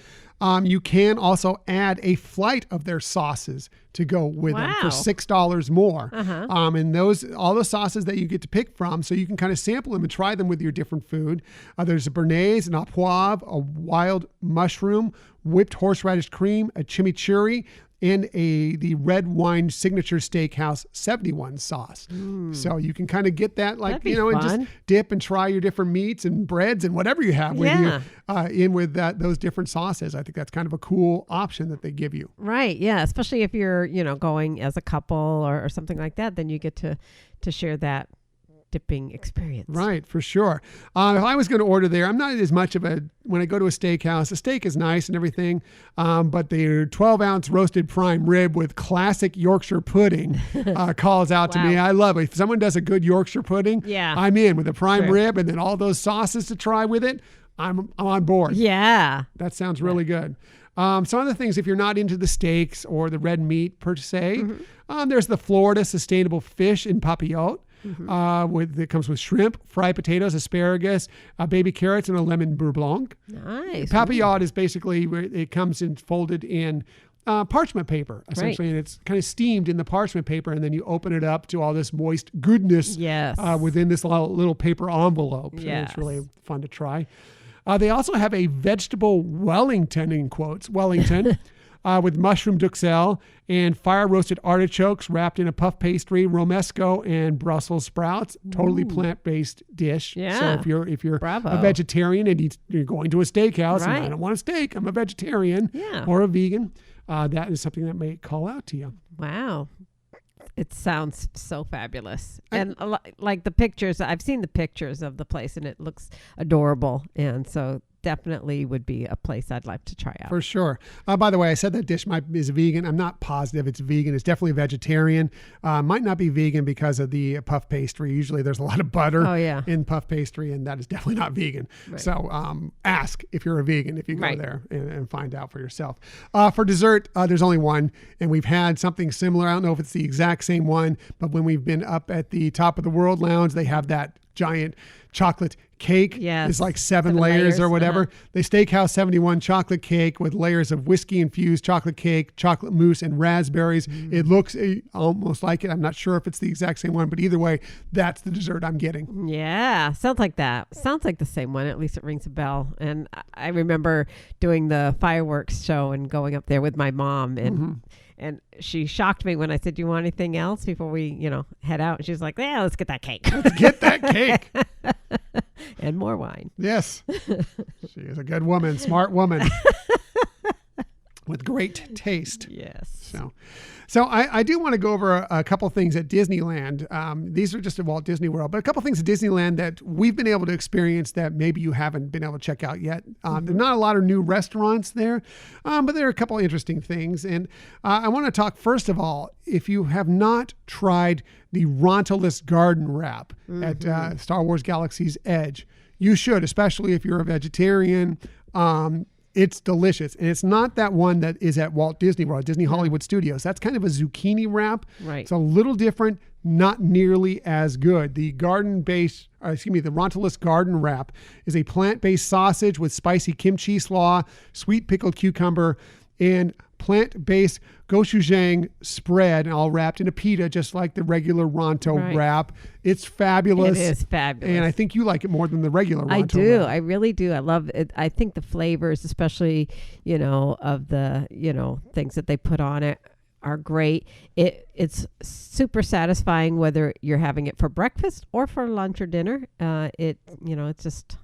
you can also add a flight of their sauces to go with them for $6 more. And all the sauces that you get to pick from, so you can kind of sample them and try them with your different food. There's a béarnaise, an au poivre, a wild mushroom, whipped horseradish cream, a chimichurri, and the red wine signature steakhouse 71 sauce. So you can kind of get that and just dip and try your different meats and breads and whatever you have with you in with those different sauces. I think that's kind of a cool option that they give you. Right. Yeah. Especially if you're, going as a couple or something like that, then you get to share that dipping experience. Right, for sure. If I was going to order there, I'm not as much of when I go to a steakhouse, a steak is nice and everything, but the 12-ounce roasted prime rib with classic Yorkshire pudding calls out to me. I love it. If someone does a good Yorkshire pudding, I'm in with a prime rib and then all those sauces to try with it. I'm on board. Yeah. That sounds really good. Some other things, if you're not into the steaks or the red meat per se, there's the Florida sustainable fish in Papillote. It comes with shrimp, fried potatoes, asparagus, baby carrots, and a lemon beurre blanc. Nice. Papillote is basically where it comes in folded in parchment paper, essentially, and it's kind of steamed in the parchment paper, and then you open it up to all this moist goodness within this little paper envelope. So it's really fun to try. They also have a vegetable Wellington, in quotes, Wellington, with mushroom duxelle and fire-roasted artichokes wrapped in a puff pastry, romesco, and Brussels sprouts. Totally plant-based dish. Yeah. So if you're a vegetarian and you're going to a steakhouse and I don't want a steak, I'm a vegetarian or a vegan, that is something that may call out to you. Wow. It sounds so fabulous. And like the pictures, I've seen the pictures of the place and it looks adorable. And so definitely would be a place I'd like to try out. For sure. By the way, I said that dish is vegan. I'm not positive it's vegan. It's definitely vegetarian. Might not be vegan because of the puff pastry. Usually there's a lot of butter in puff pastry, and that is definitely not vegan. Right. So ask if you're a vegan if you go there and find out for yourself. For dessert, there's only one, and we've had something similar. I don't know if it's the exact same one, but when we've been up at the Top of the World Lounge, they have that giant chocolate cake. It's like seven layers or whatever. The Steakhouse 71 chocolate cake with layers of whiskey infused chocolate cake, chocolate mousse, and raspberries. It looks almost like it. I'm not sure if it's the exact same one, but either way, that's the dessert I'm getting. Yeah, sounds like that. Sounds like the same one. At least it rings a bell. And I remember doing the fireworks show and going up there with my mom, and and she shocked me when I said, "Do you want anything else before we, head out?" And she was like, "Yeah, let's get that cake." Let's get that cake. And more wine. Yes. She is a good woman, smart woman. With great taste. Yes. So I do want to go over a couple things at Disneyland. These are just at Walt Disney World, but a couple things at Disneyland that we've been able to experience that maybe you haven't been able to check out yet. There's not a lot of new restaurants there, but there are a couple interesting things. And I want to talk, first of all, if you have not tried the Rontaless garden wrap at Star Wars Galaxy's Edge, you should, especially if you're a vegetarian. It's delicious. And it's not that one that is at Walt Disney World, Disney Hollywood Studios. That's kind of a zucchini wrap. Right. It's a little different, not nearly as good. The Rontaless garden wrap is a plant-based sausage with spicy kimchi slaw, sweet pickled cucumber, and plant-based gochujang spread, all wrapped in a pita, just like the regular Ronto wrap. It's fabulous. It is fabulous. And I think you like it more than the regular Ronto I do. wrap. I really do. I love it. I think the flavors, especially, of the, things that they put on it, are great. It's super satisfying whether you're having it for breakfast or for lunch or dinner. It's just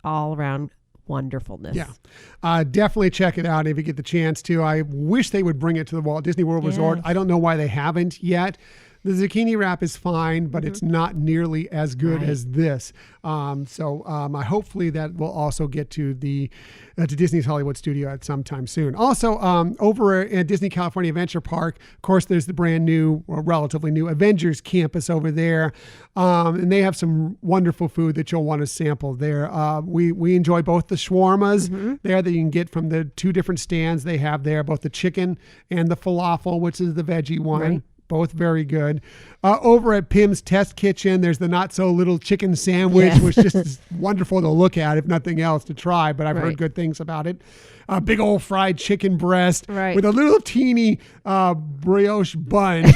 all around wonderfulness. Yeah. Definitely check it out if you get the chance to. I wish they would bring it to the Walt Disney World Resort. I don't know why they haven't yet. The zucchini wrap is fine, but it's not nearly as good as this. Hopefully that will also get to to Disney's Hollywood Studio at some time soon. Also, over at Disney California Adventure Park, of course, there's the brand new, or relatively new, Avengers Campus over there. And they have some wonderful food that you'll want to sample there. We enjoy both the shawarmas there that you can get from the two different stands they have there, both the chicken and the falafel, which is the veggie one. Right. Both very good. Over at Pim's Test Kitchen, there's the not so little chicken sandwich, which just is wonderful to look at, if nothing else, to try. But I've heard good things about it. A big old fried chicken breast with a little teeny brioche bun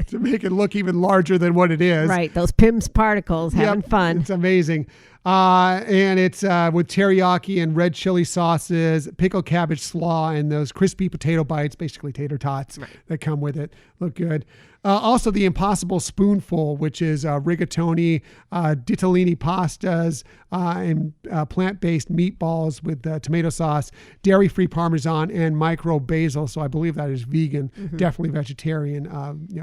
to make it look even larger than what it is. Right, those Pim's particles, having fun. It's amazing. And it's with teriyaki and red chili sauces, pickled cabbage slaw, and those crispy potato bites, basically tater tots that come with it. Look good. Also, the Impossible Spoonful, which is rigatoni, ditalini pastas, and plant-based meatballs with tomato sauce, dairy-free Parmesan, and micro basil. So I believe that is vegan, definitely vegetarian,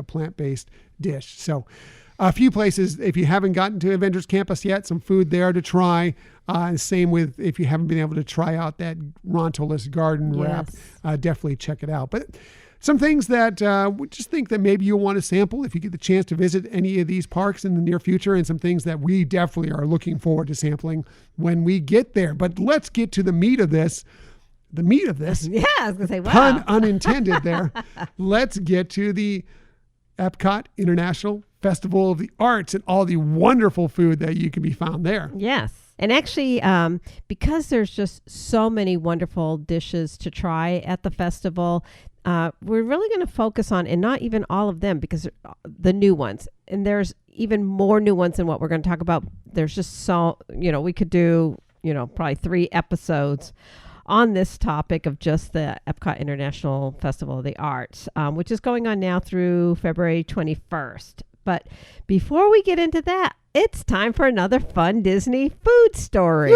plant-based dish. So a few places, if you haven't gotten to Avengers Campus yet, some food there to try. Same with if you haven't been able to try out that Rontaless garden wrap, definitely check it out. But some things that we just think that maybe you'll want to sample if you get the chance to visit any of these parks in the near future, and some things that we definitely are looking forward to sampling when we get there. But let's get to the meat of this. The meat of this. Yeah, I was going to say, wow. Pun unintended there. Let's get to the Epcot International Festival of the Arts and all the wonderful food that you can be found there. Yes. And actually, because there's just so many wonderful dishes to try at the festival, we're really going to focus on, and not even all of them, because the new ones. And there's even more new ones than what we're going to talk about. There's just so, we could do, probably 3 episodes on this topic of just the Epcot International Festival of the Arts, which is going on now through February 21st. But before we get into that, it's time for another fun Disney food story.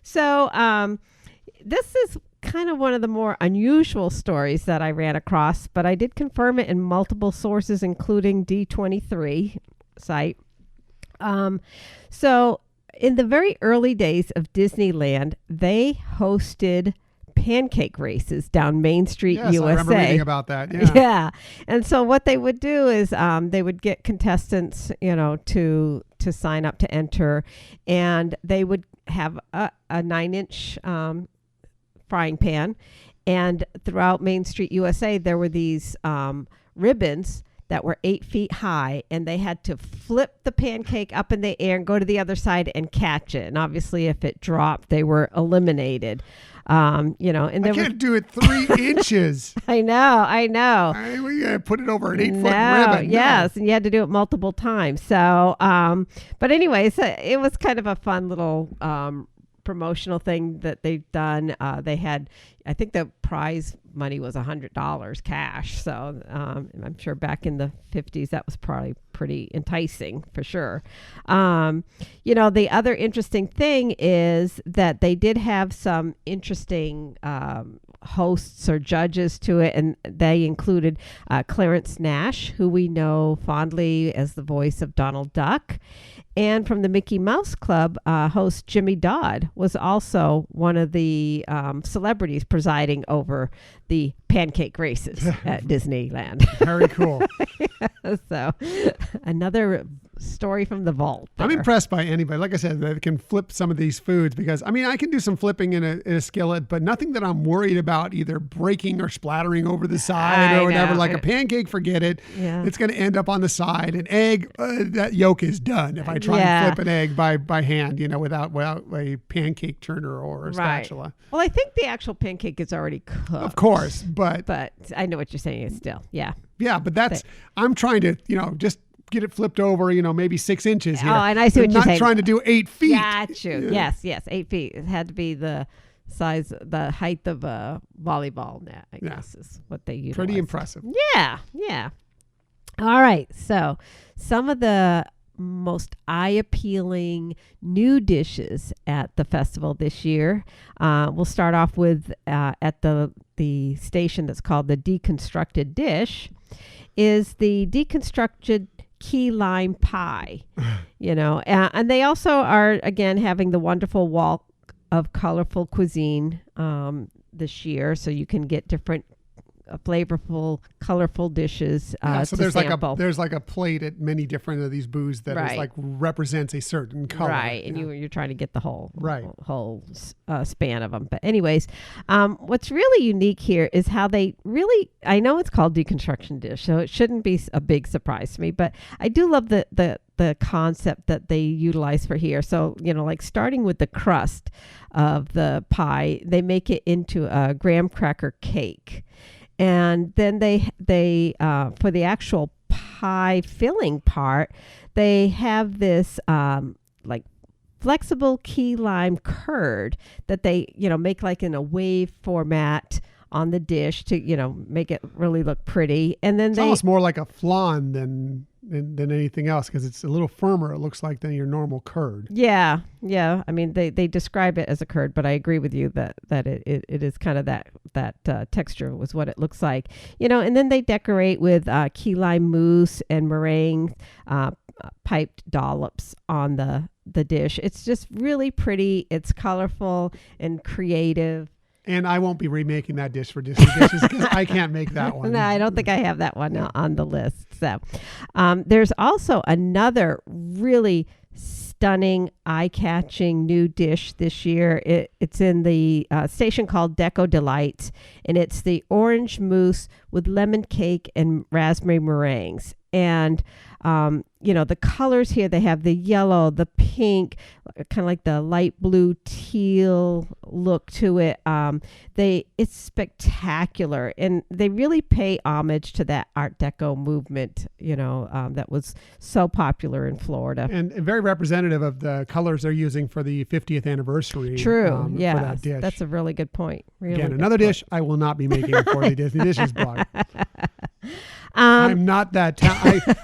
So this is kind of one of the more unusual stories that I ran across, but I did confirm it in multiple sources, including D23 site. So in the very early days of Disneyland, they hosted pancake races down Main Street, yes, USA. I remember reading about that. Yeah. Yeah. And so what they would do is they would get contestants, to sign up to enter, and they would have a 9-inch frying pan. And throughout Main Street, USA, there were these ribbons that were 8 feet high, and they had to flip the pancake up in the air and go to the other side and catch it. And obviously, if it dropped, they were eliminated. And I can't do it 3 inches. I know. We gotta put it over an 8-foot ribbon. Yes, and you had to do it multiple times. So, but anyways, it was kind of a fun little promotional thing that they've done. They had, I think the prize money was $100 cash. So I'm sure back in the 50s, that was probably pretty enticing for sure. The other interesting thing is that they did have some interesting hosts or judges to it, and they included Clarence Nash, who we know fondly as the voice of Donald Duck. And from the Mickey Mouse Club, host Jimmy Dodd was also one of the celebrities presiding over the pancake races at Disneyland. Very cool. So another story from the vault there. I'm impressed by anybody, like I said, that can flip some of these foods, because I can do some flipping in a skillet, but nothing that I'm worried about either breaking or splattering over the side or whatever. Like a pancake, forget it. Yeah. It's going to end up on the side. An egg, that yolk is done if I try and flip an egg by hand, without a pancake turner or a spatula. Well, I think the actual pancake is already cooked. Of course, but I know what you're saying is still, yeah. Yeah, but I'm trying to, just get it flipped over, maybe 6 inches here. Oh, and I see what you're saying. Not trying to do 8 feet. Got you. Yeah. Yes, 8 feet. It had to be the height of a volleyball net, I guess is what they use. Pretty impressive. Yeah. All right. So some of the most eye-appealing new dishes at the festival this year. We'll start off with at the station that's called the Deconstructed Dish, is the deconstructed key lime pie. And they also are again having the wonderful walk of colorful cuisine this year, so you can get different flavorful, colorful dishes. So there's like a plate at many different of these booths that is like represents a certain color. Right, and you're trying to get the whole span of them. But anyways, what's really unique here is how they really, I know it's called deconstruction dish, so it shouldn't be a big surprise to me, but I do love the concept that they utilize for here. So, like starting with the crust of the pie, they make it into a graham cracker cake. And then they for the actual pie filling part, they have this like flexible key lime curd that they make like in a wave format on the dish to make it really look pretty. And then it's almost more like a flan than anything else, because it's a little firmer, it looks like, than your normal curd. Yeah. I mean, they describe it as a curd, but I agree with you that it is kind of that texture was what it looks like. And then they decorate with key lime mousse and meringue piped dollops on the dish. It's just really pretty. It's colorful and creative. And I won't be remaking that dish for Disney Dishes because I can't make that one. No, I don't think I have that one on the list. So there's also another really stunning, eye-catching new dish this year. It's in the station called Deco Delights, and it's the orange mousse with lemon cake and raspberry meringues. And The colors here, they have the yellow, the pink, kind of like the light blue teal look to it. It's spectacular, and they really pay homage to that Art Deco movement, that was so popular in Florida. And very representative of the colors they're using for the 50th anniversary. True. Yeah. For that dish. That's a really good point. Again, another dish I will not be making for the Disney Dishes blog. I'm not that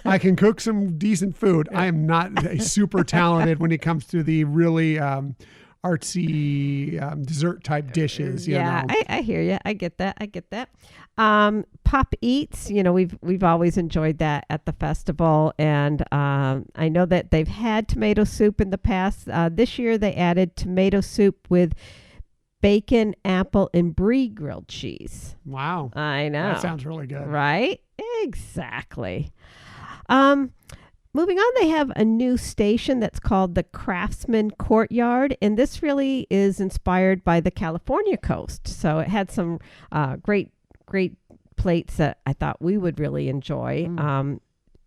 I can cook some decent food. I am not super talented when it comes to the really artsy dessert type dishes. I hear you. I get that. Pop Eats, we've always enjoyed that at the festival, and I know that they've had tomato soup in the past. This year they added tomato soup with bacon, apple, and brie grilled cheese. Wow. I know. That sounds really good. Right? Exactly. Moving on, they have a new station that's called the Craftsman Courtyard, and this really is inspired by the California coast. So it had some great plates that I thought we would really enjoy.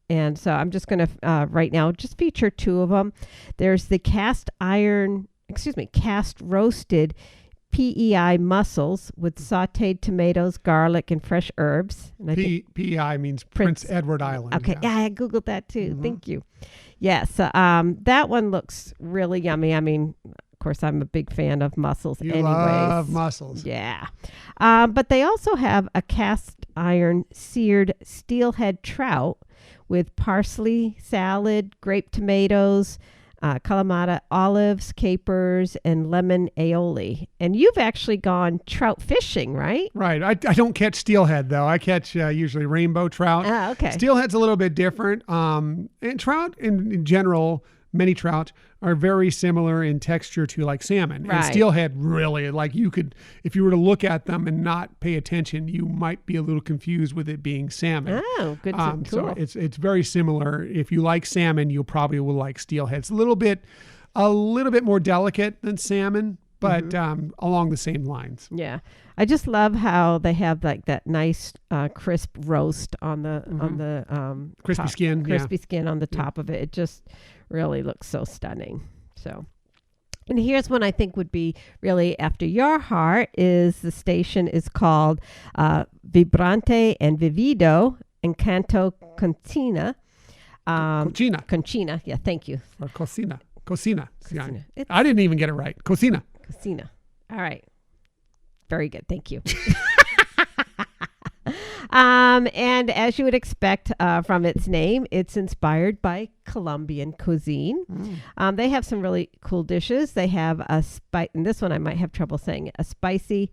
And so I'm just going to right now just feature two of them. There's the cast roasted PEI mussels with sautéed tomatoes, garlic, and fresh herbs. And PEI means Prince Edward Island. Okay, yeah, I Googled that too. Mm-hmm. Thank you. Yes, that one looks really yummy. I mean, of course, I'm a big fan of mussels anyways. You love mussels. Yeah. But they also have a cast iron seared steelhead trout with parsley, salad, grape tomatoes, Kalamata olives, capers, and lemon aioli. And you've actually gone trout fishing, right? Right. I don't catch steelhead, though. I catch usually rainbow trout. Oh, okay. Steelhead's a little bit different. And trout, in general, many trout are very similar in texture to like salmon. Right. And steelhead really, like you could, if you were to look at them and not pay attention, you might be a little confused with it being salmon. Oh, good. Cool. So it's very similar. If you like salmon, you probably will like steelhead. It's a little bit more delicate than salmon, but along the same lines. Yeah. I just love how they have like that nice crisp roast on the crispy top, skin. Crispy skin on the top of it. It just really looks so stunning. So, and here's one I think would be really after your heart. Is the station is called Vibrante and Vivido Encanto Conchina. Conchina. Yeah, thank you. Or Cocina. I didn't even get it right. Cocina. All right. Very good. Thank you. And as you would expect from its name, it's inspired by Colombian cuisine. They have some really cool dishes. They have and this one I might have trouble saying, a spicy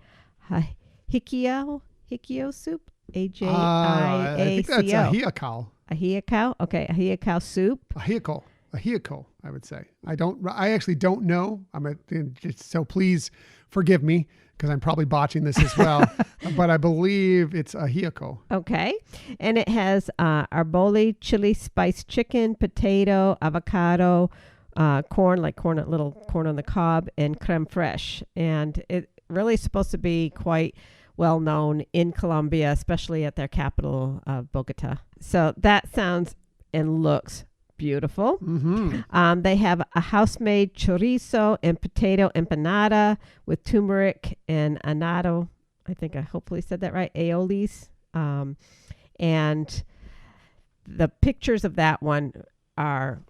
hikio soup. Ajiaco. I think that's ajiaco. Ajiaco? Okay, ajiaco soup. Ajiaco, I would say. I actually don't know. So please forgive me, because I'm probably botching this as well. But I believe it's ajiaco. Okay. And it has arboli, chili spiced chicken, potato, avocado, corn, little corn on the cob, and creme fraiche. And it really is supposed to be quite well known in Colombia, especially at their capital, Bogota. So that sounds and looks beautiful. They have a house-made chorizo and potato empanada with turmeric and annatto. I think I hopefully said that right. Aiolis. And the pictures of that one are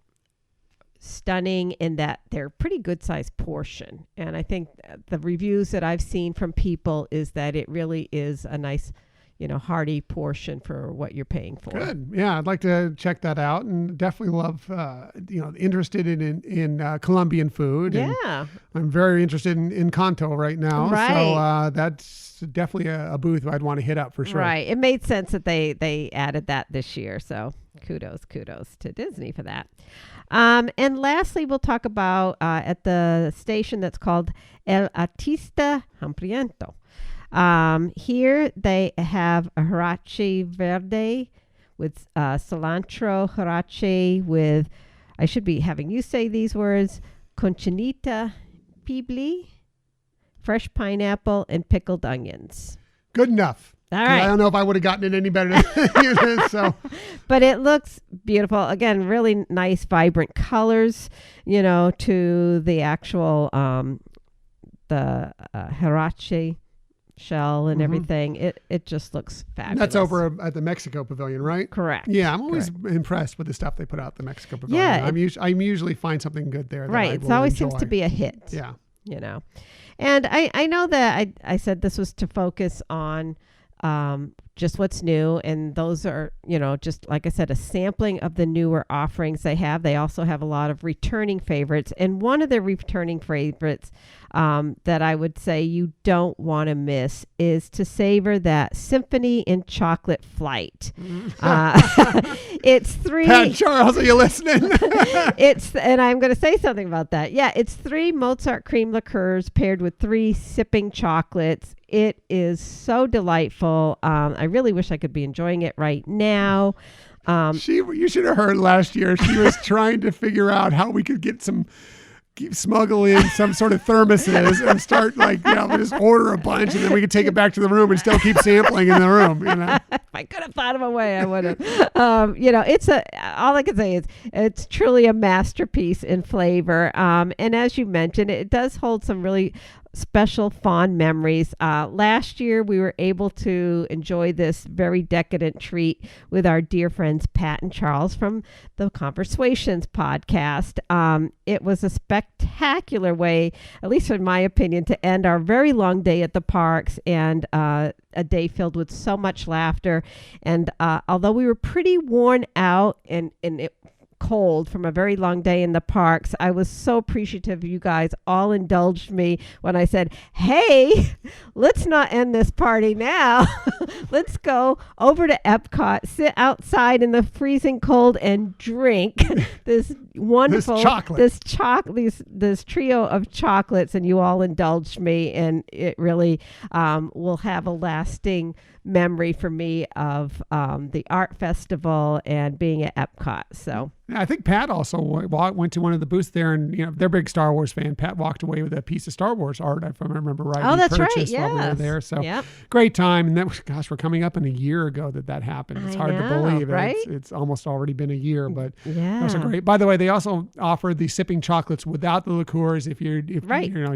stunning in that they're pretty good sized portion. And I think the reviews that I've seen from people is that it really is a nice, hearty portion for what you're paying for. Good. Yeah, I'd like to check that out, and definitely love, interested in Colombian food. Yeah. And I'm very interested in Encanto right now. Right. So that's definitely a booth I'd want to hit up for sure. Right. It made sense that they added that this year. So kudos to Disney for that. And lastly, we'll talk about at the station that's called El Artista Hambriento. Here they have a huarache verde with cilantro huarache with, I should be having you say these words, conchinita pible, fresh pineapple, and pickled onions. Good enough. All right. I don't know if I would have gotten it any better. So, but it looks beautiful. Again, really nice, vibrant colors, to the actual, the Hirachi shell and everything. It just looks fabulous. That's over at the Mexico Pavilion, right? Correct. Yeah, I'm always impressed with the stuff they put out at the Mexico Pavilion. Yeah, I usually find something good there. Right. It always seems to be a hit. Yeah. And I know that I said this was to focus on just what's new, and those are just like I said, a sampling of the newer offerings they have. They also have a lot of returning favorites, and one of the returning favorites that I would say you don't want to miss is to savor that Symphony in Chocolate Flight. It's 3 Pat Charles, are you listening? And I'm going to say something about that. Yeah, it's 3 Mozart cream liqueurs paired with 3 sipping chocolates. It is so delightful. I really wish I could be enjoying it right now. You should have heard last year. She was trying to figure out how we could smuggle in some sort of thermoses and start just order a bunch, and then we could take it back to the room and still keep sampling in the room. If I could have thought of a way, I would have. It's all I can say is it's truly a masterpiece in flavor. And as you mentioned, it does hold some really special fond memories. Last year we were able to enjoy this very decadent treat with our dear friends Pat and Charles from the Conversations podcast. It was a spectacular way, at least in my opinion, to end our very long day at the parks, and a day filled with so much laughter. And although we were pretty worn out and it cold from a very long day in the parks, I was so appreciative you guys all indulged me when I said, hey, let's not end this party now. Let's go over to Epcot, sit outside in the freezing cold and drink this wonderful this trio of chocolates, and you all indulged me, and it really will have a lasting memory for me of the art festival and being at Epcot. So I think Pat also went to one of the booths there, and they're a big Star Wars fan. Pat walked away with a piece of Star Wars art, if I remember right. Oh, that's right. Yes. While we were there. So great time. And that was, we're coming up in a year ago that happened. It's hard to believe, right? It's almost already been a year, but yeah, that's great. By the way, they also offer the sipping chocolates without the liqueurs. If you're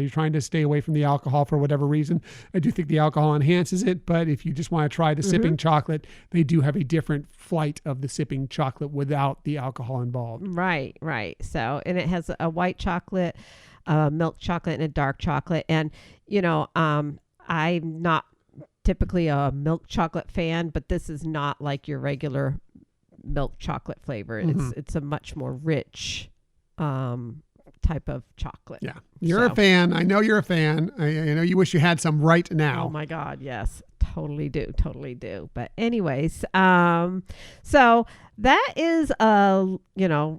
trying to stay away from the alcohol for whatever reason. I do think the alcohol enhances it, but if you just want to try the sipping chocolate, they do have a different flight of the sipping chocolate without the alcohol involved. Right. So, and it has a white chocolate, milk chocolate, and a dark chocolate. And, I'm not typically a milk chocolate fan, but this is not like your regular milk chocolate flavor. It's a much more rich type of chocolate. Yeah. You're a fan. I know you're a fan. I know you wish you had some right now. Oh my God. Yes. Totally do. But anyways, so that is a,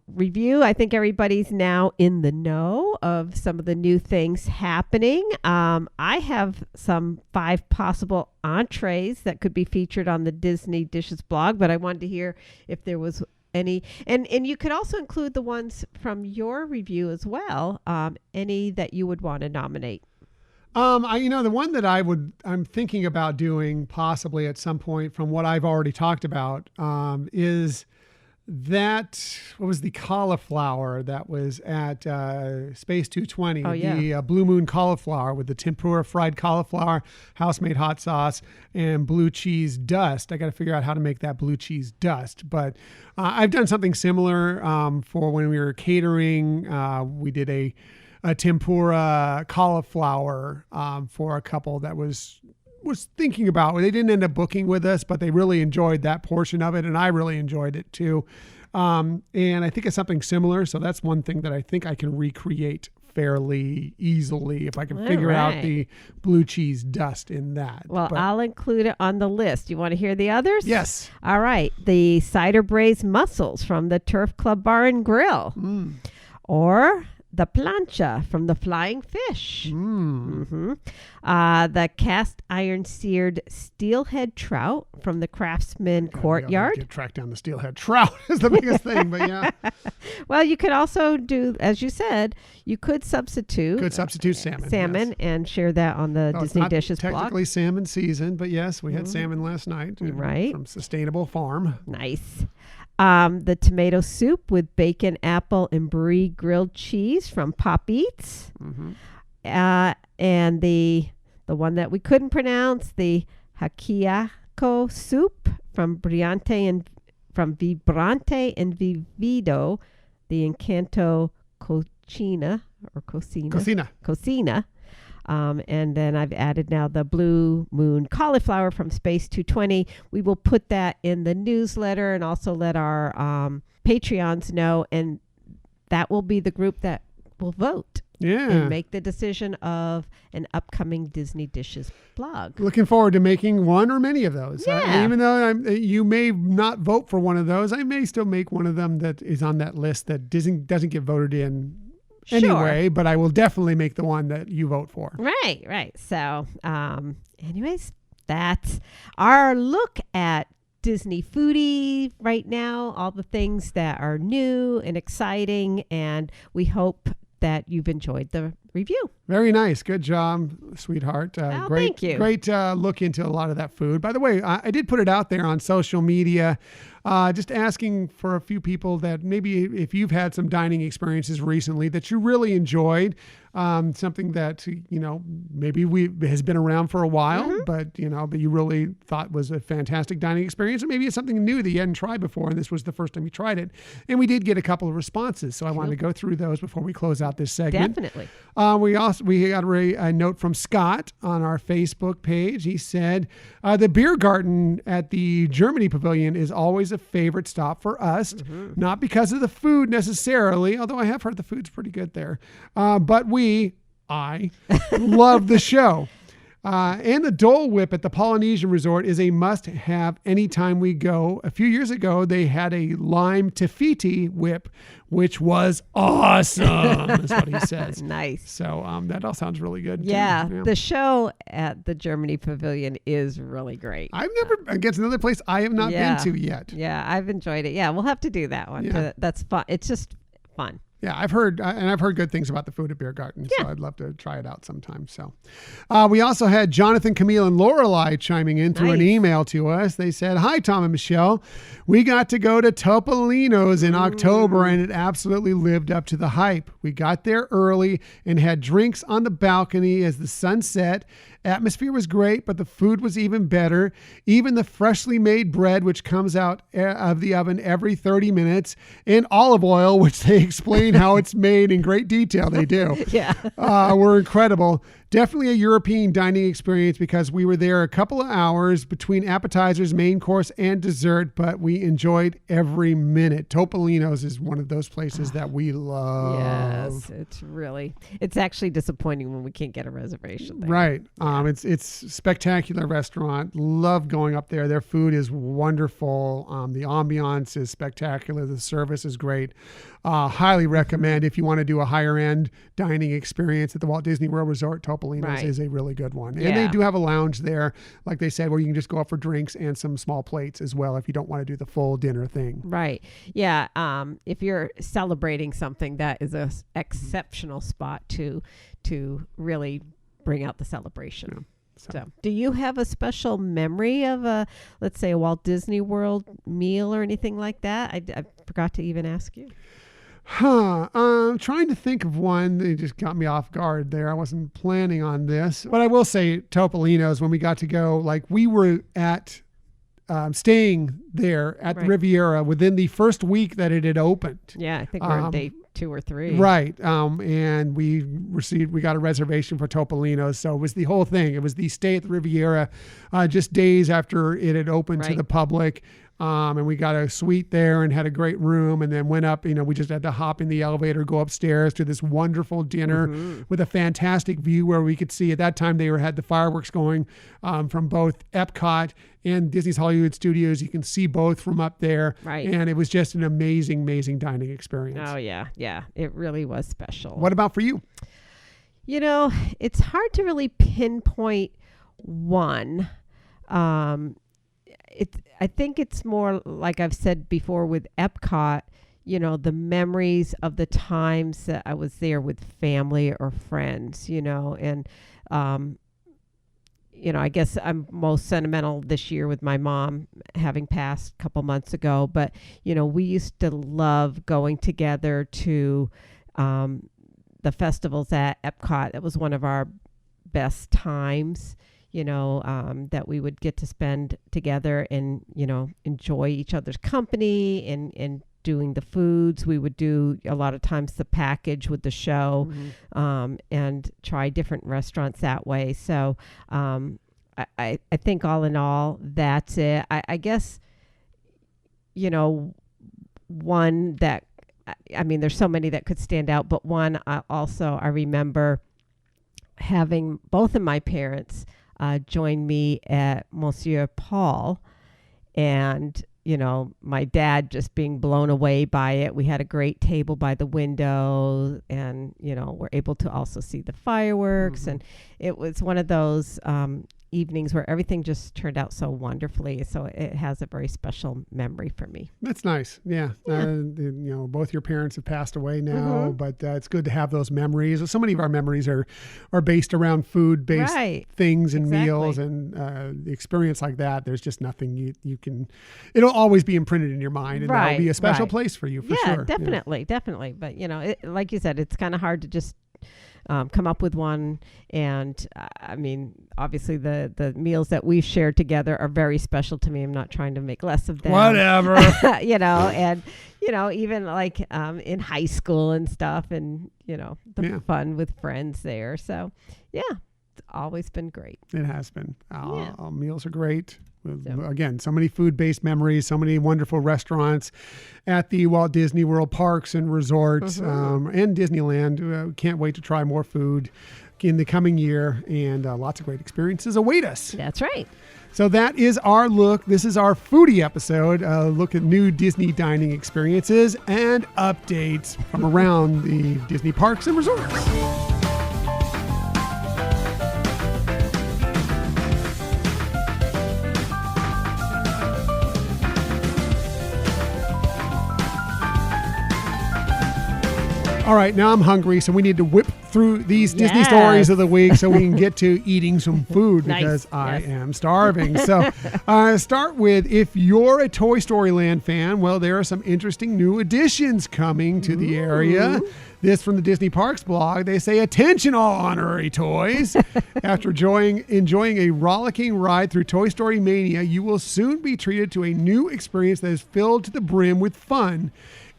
review. I think everybody's now in the know of some of the new things happening. I have some 5 possible entrees that could be featured on the Disney Dishes blog, but I wanted to hear if there was any, and you could also include the ones from your review as well. Any that you would want to nominate. The one that I'm thinking about doing possibly at some point from what I've already talked about, is that, what was the cauliflower that was at Space 220? Oh, yeah. The Blue Moon cauliflower with the tempura fried cauliflower, house-made hot sauce, and blue cheese dust. I got to figure out how to make that blue cheese dust. But I've done something similar for when we were catering. We did a tempura cauliflower for a couple that was thinking about. They didn't end up booking with us, but they really enjoyed that portion of it, and I really enjoyed it too. And I think it's something similar. So that's one thing that I think I can recreate fairly easily if I can figure out the blue cheese dust in that. Well, I'll include it on the list. You want to hear the others? Yes. All right. The cider braised mussels from the Turf Club Bar and Grill. Or the plancha from the Flying Fish. Mm. The cast iron seared steelhead trout from the Craftsman Courtyard. Track down the steelhead trout is the biggest thing, but yeah. Well, you could also do, as you said, you could substitute. Salmon. And share that on the Disney Dishes blog. Technically salmon season, but yes, we had salmon last night. Right. From Sustainable Farm. Nice. The tomato soup with bacon, apple, and brie grilled cheese from Pop Eats. And the one that we couldn't pronounce, the Hakiako soup from Vibrante and Vivido, the Encanto Cocina. And then I've added now the Blue Moon cauliflower from Space 220. We will put that in the newsletter and also let our Patreons know. And that will be the group that will vote. Yeah. And make the decision of an upcoming Disney Dishes blog. Looking forward to making one or many of those. Yeah. Even though you may not vote for one of those, I may still make one of them that is on that list that doesn't get voted in anyway, but I will definitely make the one that you vote for. Right. So, anyways, that's our look at Disney Foodie right now, all the things that are new and exciting, and we hope that you've enjoyed the review. Very nice. Good job, sweetheart. Thank you. Great look into a lot of that food. By the way, I did put it out there on social media, just asking for a few people that maybe if you've had some dining experiences recently that you really enjoyed, something that, maybe has been around for a while, but you really thought was a fantastic dining experience. Or maybe it's something new that you hadn't tried before and this was the first time you tried it. And we did get a couple of responses. So I wanted to go through those before we close out this segment. Definitely. We got a note from Scott on our Facebook page. He said, the beer garden at the Germany Pavilion is always a favorite stop for us, not because of the food necessarily, although I have heard the food's pretty good there, but I love the show. And the Dole Whip at the Polynesian Resort is a must-have anytime we go. A few years ago, they had a lime Tafiti whip, which was awesome, is what he says. Nice. So that all sounds really good. Yeah, the show at the Germany Pavilion is really great. It's another place I have not been to yet. Yeah, I've enjoyed it. Yeah, we'll have to do that one. Yeah. That's fun. It's just fun. Yeah, I've heard good things about the food at Beer Garden, so I'd love to try it out sometime. So, we also had Jonathan, Camille, and Lorelei chiming in through an email to us. They said, "Hi, Tom and Michelle. We got to go to Topolino's in October, and it absolutely lived up to the hype. We got there early and had drinks on the balcony as the sun set. Atmosphere was great, but the food was even better. Even the freshly made bread, which comes out of the oven every 30 minutes, and olive oil, which they explain how it's made in great detail. They do. Were incredible. Definitely a European dining experience because we were there a couple of hours between appetizers, main course, and dessert, but we enjoyed every minute. Topolino's is one of those places that we love. Yes, it's actually disappointing when we can't get a reservation there. Right. It's a spectacular restaurant. Love going up there. Their food is wonderful. The ambiance is spectacular. The service is great. Highly recommend if you want to do a higher end dining experience at the Walt Disney World Resort. Topolino's is a really good one. And they do have a lounge there, like they said, where you can just go up for drinks and some small plates as well if you don't want to do the full dinner thing. Right. Yeah. If you're celebrating something, that is an exceptional spot to really bring out the celebration. Yeah. So, do you have a special memory of let's say a Walt Disney World meal or anything like that? I forgot to even ask you. I'm trying to think of one. They just got me off guard there. I wasn't planning on this, but I will say Topolino's, when we got to go, like we were at staying there at the Riviera within the first week that it had opened. Yeah, I think we're on day 2 or 3. Right. And we got a reservation for Topolino's. So it was the whole thing. It was the stay at the Riviera just days after it had opened to the public. And we got a suite there and had a great room, and then went up, we just had to hop in the elevator, go upstairs to this wonderful dinner with a fantastic view where we could see, at that time they had the fireworks going from both Epcot and Disney's Hollywood Studios. You can see both from up there. Right. And it was just an amazing, amazing dining experience. Oh, yeah. Yeah, it really was special. What about for you? You know, it's hard to really pinpoint one. I think it's more like I've said before with Epcot, you know, the memories of the times that I was there with family or friends, you know, and, you know, I guess I'm most sentimental this year with my mom having passed a couple months ago. But, you know, we used to love going together to the festivals at Epcot. It was one of our best times, you know, that we would get to spend together and, you know, enjoy each other's company and doing the foods. We would do a lot of times the package with the show, and try different restaurants that way. So I think all in all, that's it. I guess, you know, one that, I mean, there's so many that could stand out, but one I remember having both of my parents join me at Monsieur Paul, and you know, my dad just being blown away by it. We had a great table by the window, and you know, we're able to also see the fireworks, and it was one of those evenings where everything just turned out so wonderfully. So it has a very special memory for me. That's nice. Yeah. You know, both your parents have passed away now, but it's good to have those memories. So many of our memories are based around food-based things and meals, and the experience like that. There's just nothing you can. It'll always be imprinted in your mind, and that'll be a special place for you for sure. Yeah, definitely. But you know, like you said, it's kind of hard to just come up with one. And I mean, obviously the meals that we've shared together are very special to me. I'm not trying to make less of them. Whatever. You know, and you know, even like in high school and stuff, and you know, the fun with friends there. So yeah, it's always been great. It has been. Meals are great. Again, so many food-based memories, so many wonderful restaurants at the Walt Disney World parks and resorts, and Disneyland. Can't wait to try more food in the coming year, and lots of great experiences await us. That's right. So that is our look. This is our foodie episode. Look at new Disney dining experiences and updates from around the Disney parks and resorts. All right, now I'm hungry, so we need to whip through these Disney stories of the week so we can get to eating some food because I am starving. So start with, if you're a Toy Story Land fan, well, there are some interesting new additions coming to the area. This from the Disney Parks blog. They say, attention all honorary toys. After enjoying a rollicking ride through Toy Story Mania, you will soon be treated to a new experience that is filled to the brim with fun.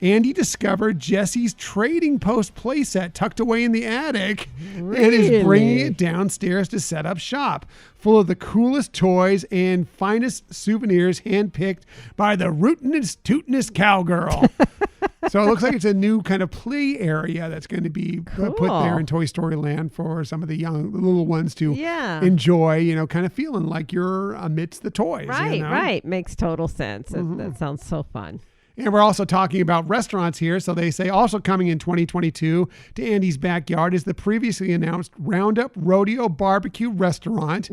Andy discovered Jessie's Trading Post playset tucked away in the attic and is bringing it downstairs to set up shop, full of the coolest toys and finest souvenirs handpicked by the rootinest, tootinest cowgirl. So it looks like it's a new kind of play area that's going to be put there in Toy Story Land for some of the little ones to enjoy, you know, kind of feeling like you're amidst the toys. Right, you know? right. Makes total sense. That sounds so fun. And we're also talking about restaurants here. So they say also coming in 2022 to Andy's backyard is the previously announced Roundup Rodeo Barbecue Restaurant.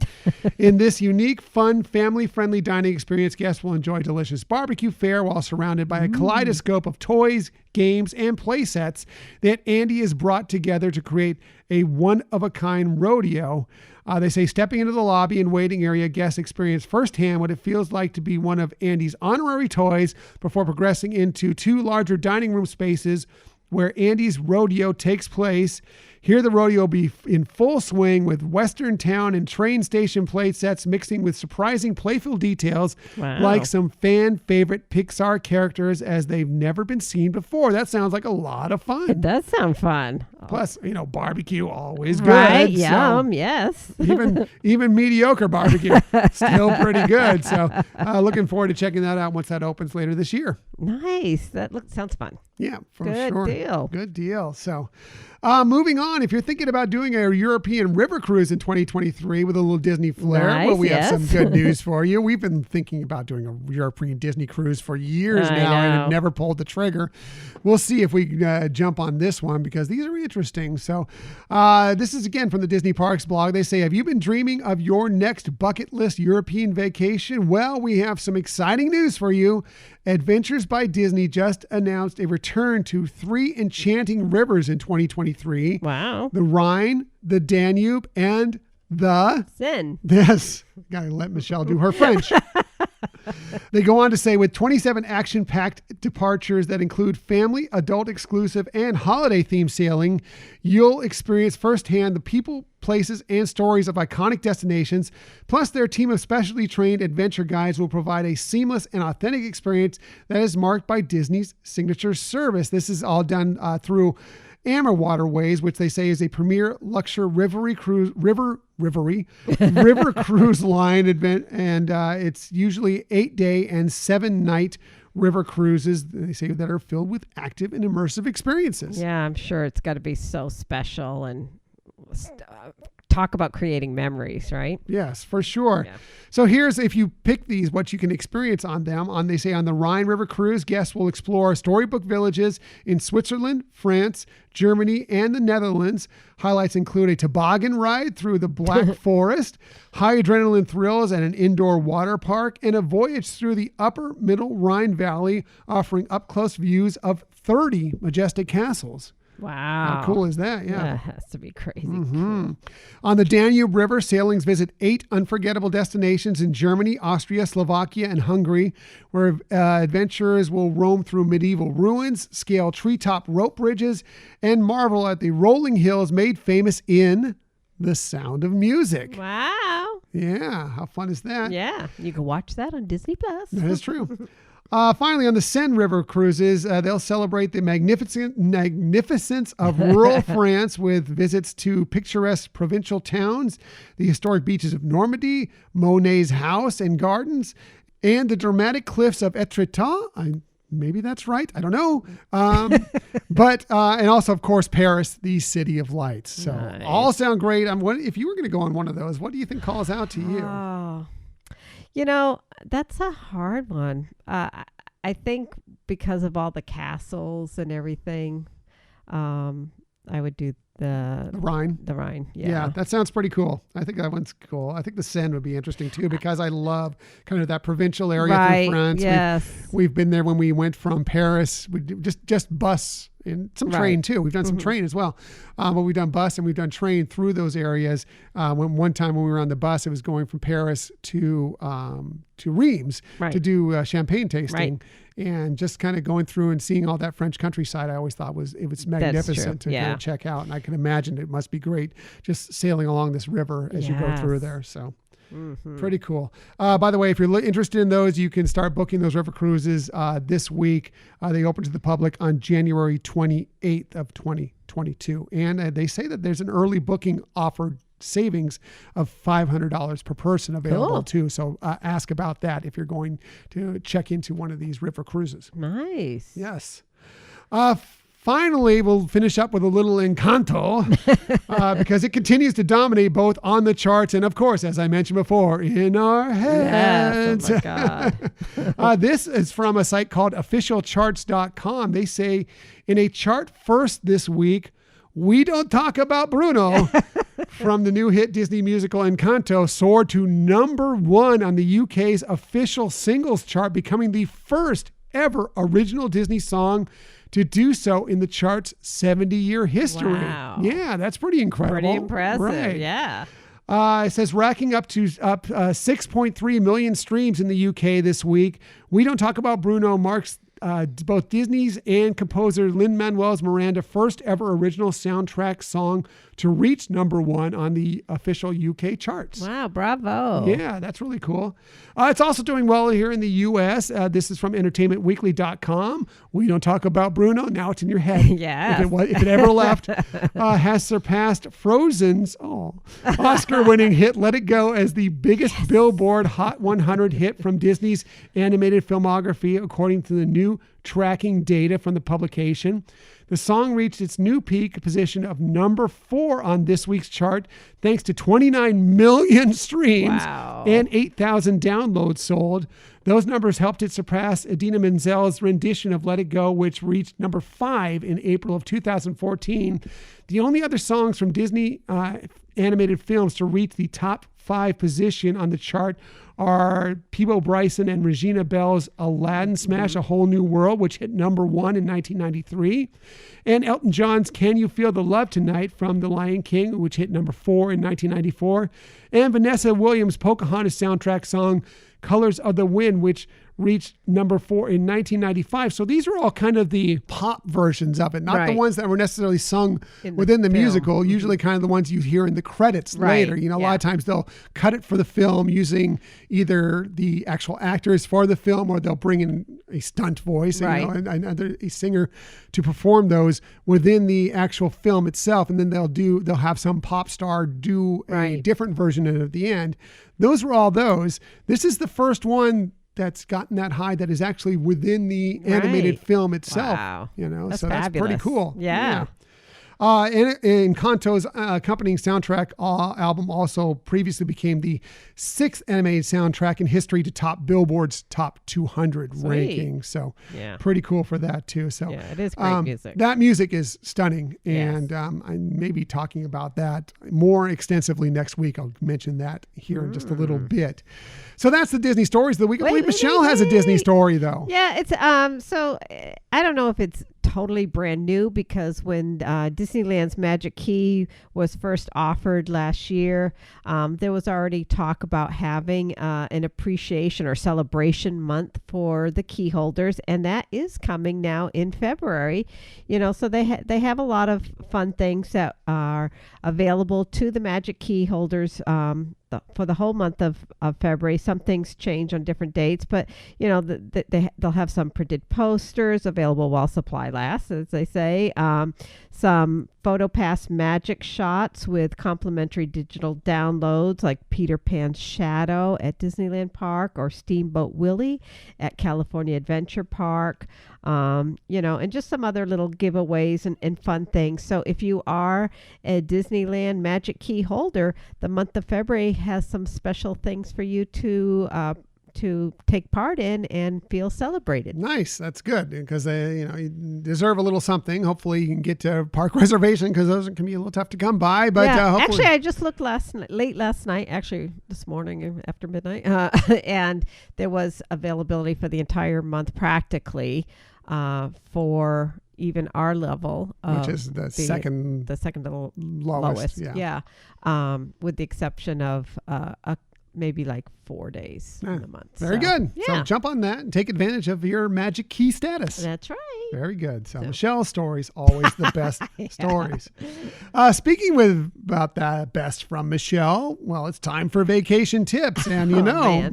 In this unique, fun, family-friendly dining experience, guests will enjoy delicious barbecue fare while surrounded by a kaleidoscope of toys, games, and play sets that Andy has brought together to create a one-of-a-kind rodeo. They say stepping into the lobby and waiting area, guests experience firsthand what it feels like to be one of Andy's honorary toys before progressing into two larger dining room spaces where Andy's rodeo takes place. Here the rodeo will be in full swing with Western Town and train station play sets mixing with surprising playful details like some fan favorite Pixar characters as they've never been seen before. That sounds like a lot of fun. It does sound fun. Plus, barbecue always good. Right? So Yum. Yes. even mediocre barbecue still pretty good. So looking forward to checking that out once that opens later this year. Nice. That sounds fun. Yeah, for Good sure. deal. Good deal. So moving on, if you're thinking about doing a European river cruise in 2023 with a little Disney flair, Nice, we have yes. some good news for you. We've been thinking about doing a European Disney cruise for years I now and know. have never pulled the trigger. We'll see if we jump on this one because these are interesting. So this is again from the Disney Parks blog. They say, have you been dreaming of your next bucket list European vacation? Well, we have some exciting news for you. Adventures by Disney just announced a return to 3 enchanting rivers in 2023. Wow. The Rhine, the Danube, and the... Zen. Yes. Gotta let Michelle do her French. They go on to say, with 27 action-packed departures that include family, adult exclusive, and holiday-themed sailing, you'll experience firsthand the people, places, and stories of iconic destinations. Plus, their team of specially trained adventure guides will provide a seamless and authentic experience that is marked by Disney's signature service. This is all done through Amber Waterways, which they say is a premier luxury river cruise line event, and it's usually 8-day and 7-night river cruises. They say that are filled with active and immersive experiences. Yeah, I'm sure it's got to be so special and talk about creating memories, right? Yes, for sure. Yeah. So here's, if you pick these, what you can experience on them. They say on the Rhine River Cruise, guests will explore storybook villages in Switzerland, France, Germany, and the Netherlands. Highlights include a toboggan ride through the Black Forest, high adrenaline thrills at an indoor water park, and a voyage through the upper middle Rhine Valley, offering up-close views of 30 majestic castles. Wow. How cool is that? Yeah. That has to be crazy. Mm-hmm. On the Danube River, sailings visit 8 unforgettable destinations in Germany, Austria, Slovakia, and Hungary, where adventurers will roam through medieval ruins, scale treetop rope bridges, and marvel at the rolling hills made famous in The Sound of Music. Wow. Yeah. How fun is that? Yeah. You can watch that on Disney Plus. That is true. Finally, on the Seine River cruises, they'll celebrate the magnificence of rural France with visits to picturesque provincial towns, the historic beaches of Normandy, Monet's house and gardens, and the dramatic cliffs of Etretat. Maybe that's right. I don't know. But and also, of course, Paris, the city of lights. So Nice. all sound great. If you were going to go on one of those, what do you think calls out to you? Oh. That's a hard one. I think because of all the castles and everything, I would do the Rhine. The Rhine. Yeah, that sounds pretty cool. I think that one's cool. I think the Seine would be interesting too because I love kind of that provincial area Right. through France. Yes. We've been there when we went from Paris. We just bus and some train Right. too. We've done some train as well, but we've done bus and we've done train through those areas. One time when we were on the bus, it was going from Paris to Reims Right. to do champagne tasting. Right. And just kind of going through and seeing all that French countryside, I always thought it was magnificent to kind of check out. And I can imagine it must be great just sailing along this river as you go through Yes. there. So pretty cool. By the way, if you're interested in those, you can start booking those river cruises this week. They open to the public on January 28th of 2022. And they say that there's an early booking offer savings of $500 per person available too. So ask about that if you're going to check into one of these river cruises. Nice. Yes. Finally, we'll finish up with a little Encanto because it continues to dominate both on the charts and, of course, as I mentioned before, in our heads. Yes. Oh my God. This is from a site called officialcharts.com. They say in a chart first this week, we don't talk about Bruno from the new hit Disney musical Encanto soared to number 1 on the UK's official singles chart, becoming the first ever original Disney song to do so in the chart's 70-year history. Wow. Yeah, that's pretty incredible. Pretty impressive. Right. Yeah. It says racking up 6.3 million streams in the UK this week. We Don't Talk About Bruno marks both Disney's and composer Lin-Manuel Miranda's first ever original soundtrack song to reach #1 on the official UK charts. Wow, bravo. Yeah, that's really cool. It's also doing well here in the U.S. This is from entertainmentweekly.com. We don't talk about Bruno. Now it's in your head. Yeah. If it ever left, has surpassed Frozen's Oscar-winning hit Let It Go as the biggest Billboard Hot 100 hit from Disney's animated filmography, according to the new tracking data from the publication. The song reached its new peak position of #4 on this week's chart, thanks to 29 million streams and 8,000 downloads sold. Those numbers helped it surpass Idina Menzel's rendition of Let It Go, which reached #5 in April of 2014. The only other songs from Disney animated films to reach the top 5 position on the chart are Peebo Bryson and Regina Bell's Aladdin smash, A Whole New World, which hit #1 in 1993, and Elton John's Can You Feel the Love Tonight from The Lion King, which hit #4 in 1994, and Vanessa Williams' Pocahontas soundtrack song Colors of the Wind, which reached #4 in 1995. So these are all kind of the pop versions of it, not the ones that were necessarily sung within the musical, usually kind of the ones you hear in the credits later. You know, a lot of times they'll cut it for the film using either the actual actors for the film, or they'll bring in a stunt voice, and a singer to perform those within the actual film itself. And then they'll have some pop star do a different version at the end. Those were all those. This is the first one that's gotten that high that is actually within the animated film itself. Wow. You know, that's so fabulous. That's pretty cool. Yeah. And Encanto's accompanying soundtrack album also previously became the 6th animated soundtrack in history to top Billboard's top 200 ranking. So pretty cool for that too. So yeah, it is great music. That music is stunning. And I may be talking about that more extensively next week. I'll mention that here in just a little bit. So that's the Disney stories of the week. I believe Michelle has a Disney story though. Yeah, it's so I don't know if it's totally brand new, because when Disneyland's Magic Key was first offered last year, there was already talk about having an appreciation or celebration month for the key holders, and that is coming now in February. You know, so they have a lot of fun things that are available to the Magic Key holders for the whole month of February. Some things change on different dates, but you know, they'll have some printed posters available while supply lasts, as they say. Some PhotoPass magic shots with complimentary digital downloads, like Peter Pan's Shadow at Disneyland Park or Steamboat Willie at California Adventure Park. You know, and just some other little giveaways and fun things. So if you are a Disneyland Magic Key holder, the month of February has some special things for you to take part in and feel celebrated. Nice. That's good, because you deserve a little something. Hopefully you can get to park reservation, because those can be a little tough to come by. But actually, I just looked late last night, actually this morning after midnight, and there was availability for the entire month practically for even our level, which is the second to lowest. Yeah. With the exception of maybe like 4 days in the month. Very good. Yeah. So jump on that and take advantage of your Magic Key status. That's right. Very good. So Michelle's stories, always the best stories. Speaking about that best from Michelle, well, it's time for vacation tips. And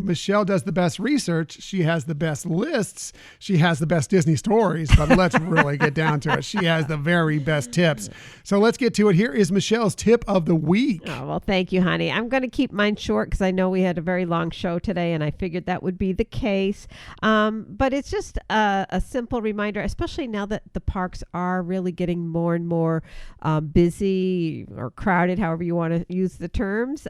Michelle does the best research. She has the best lists. She has the best Disney stories. But let's really get down to it. She has the very best tips. So let's get to it. Here is Michelle's tip of the week. Oh, well, thank you, honey. I'm going to keep mine short, because I know we had a very long show today, and I figured that would be the case. But it's just a simple reminder, especially now that the parks are really getting more and more busy or crowded, however you want to use the terms.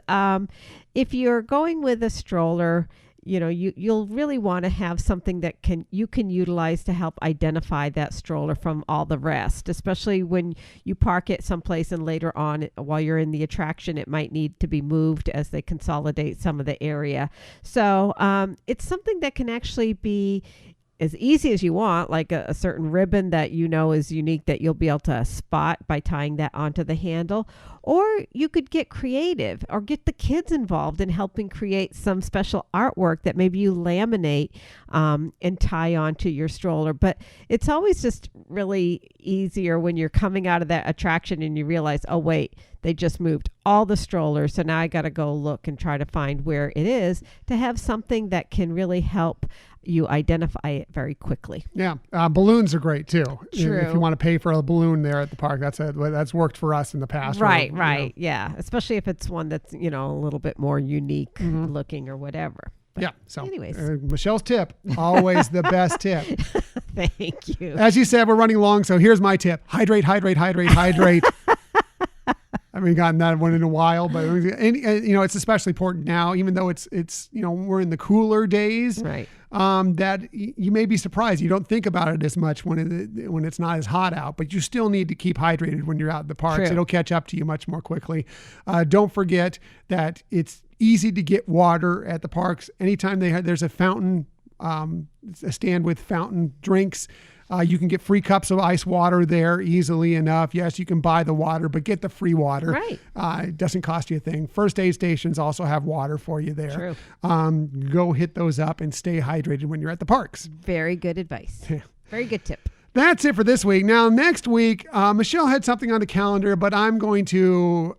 If you're going with a stroller, you'll really want to have something that you can utilize to help identify that stroller from all the rest, especially when you park it someplace and later on while you're in the attraction, it might need to be moved as they consolidate some of the area. So it's something that can actually be as easy as you want, like a certain ribbon that you know is unique that you'll be able to spot by tying that onto the handle. Or you could get creative or get the kids involved in helping create some special artwork that maybe you laminate and tie onto your stroller. But it's always just really easier when you're coming out of that attraction and you realize, oh, wait, they just moved all the strollers. So now I got to go look and try to find where it is, to have something that can really help you identify it very quickly. Yeah. Balloons are great too. True. If you want to pay for a balloon there at the park, that's worked for us in the past. Right. Or, Yeah. Especially if it's one that's, a little bit more unique looking or whatever. But yeah. So anyways, Michelle's tip, always the best tip. Thank you. As you said, we're running long. So here's my tip. Hydrate. I haven't gotten that one in a while, but it's especially important now, even though it's we're in the cooler days, right? That you may be surprised. You don't think about it as much when it's not as hot out, but you still need to keep hydrated when you're out in the parks. True. It'll catch up to you much more quickly. Don't forget that it's easy to get water at the parks. Anytime there's a fountain, a stand with fountain drinks. You can get free cups of ice water there easily enough. Yes, you can buy the water, but get the free water. Right. It doesn't cost you a thing. First aid stations also have water for you there. True. Go hit those up and stay hydrated when you're at the parks. Very good advice. Very good tip. That's it for this week. Now, next week, Michelle had something on the calendar, but I'm going to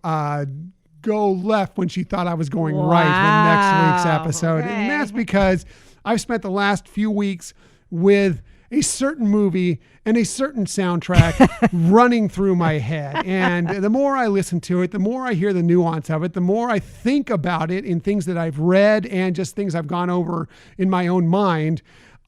go left when she thought I was going right in next week's episode. Okay. And that's because I've spent the last few weeks with a certain movie and a certain soundtrack running through my head. And the more I listen to it, the more I hear the nuance of it, the more I think about it in things that I've read and just things I've gone over in my own mind.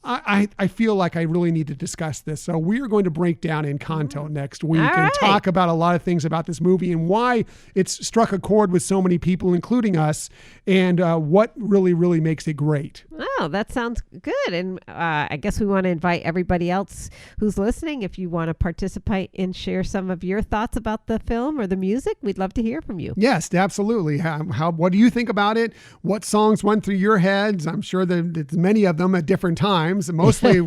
I feel like I really need to discuss this. So we are going to break down Encanto next week and talk about a lot of things about this movie and why it's struck a chord with so many people, including us, and what really, really makes it great. Oh, that sounds good. And I guess we want to invite everybody else who's listening. If you want to participate and share some of your thoughts about the film or the music, we'd love to hear from you. Yes, absolutely. What do you think about it? What songs went through your heads? I'm sure there's many of them at different times. Mostly,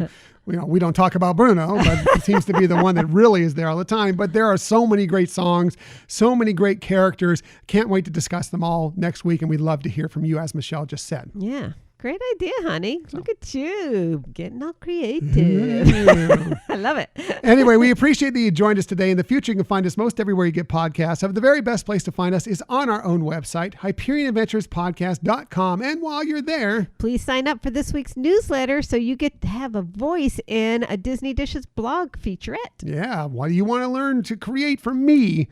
we don't talk about Bruno, but it seems to be the one that really is there all the time. But there are so many great songs, so many great characters. Can't wait to discuss them all next week. And we'd love to hear from you, as Michelle just said. Yeah. Great idea, honey. Look at you getting all creative. I love it. Anyway, we appreciate that you joined us today. In the future, you can find us most everywhere you get podcasts. The very best place to find us is on our own website, HyperionAdventuresPodcast.com. And while you're there, please sign up for this week's newsletter so you get to have a voice in a Disney Dishes blog featurette. Yeah. What do you want to learn to create from me?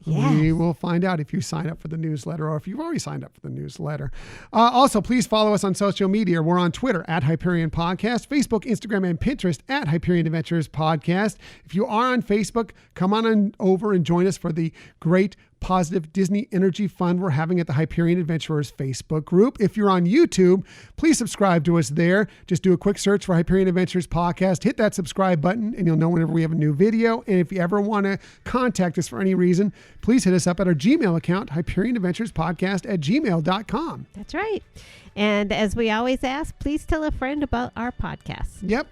Yes. We will find out if you sign up for the newsletter or if you've already signed up for the newsletter. Also, please follow us on social media. We're on Twitter at Hyperion Podcast, Facebook, Instagram, and Pinterest at Hyperion Adventures Podcast. If you are on Facebook, come on over and join us for the great positive Disney energy fun we're having at the Hyperion Adventurers Facebook group. If you're on YouTube, please subscribe to us there. Just do a quick search for Hyperion Adventures Podcast. Hit that subscribe button and you'll know whenever we have a new video. And if you ever want to contact us for any reason, please hit us up at our Gmail account, HyperionAdventuresPodcast@gmail.com. That's right. And as we always ask, please tell a friend about our podcast. Yep.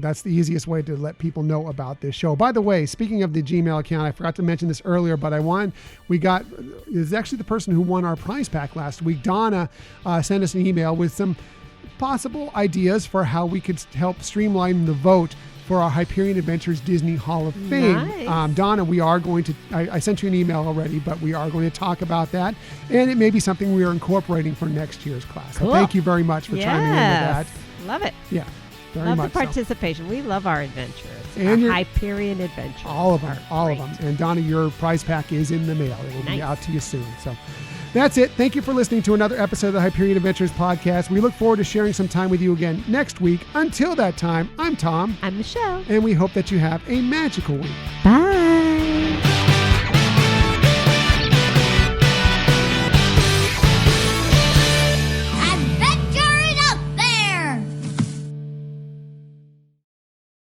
That's the easiest way to let people know about this show. By the way, speaking of the Gmail account, I forgot to mention this earlier, but it's actually the person who won our prize pack last week. Donna sent us an email with some possible ideas for how we could help streamline the vote for our Hyperion Adventures Disney Hall of Fame. Nice. Donna, we are going to, I sent you an email already, but we are going to talk about that. And it may be something we are incorporating for next year's class. Cool. So thank you very much for chiming in with that. Love it. Yeah, very love much the participation. We love our adventures. And our Hyperion adventures. All of them. And Donna, your prize pack is in the mail. It will be out to you soon. So that's it. Thank you for listening to another episode of the Hyperion Adventures Podcast. We look forward to sharing some time with you again next week. Until that time, I'm Tom. I'm Michelle. And we hope that you have a magical week. Bye.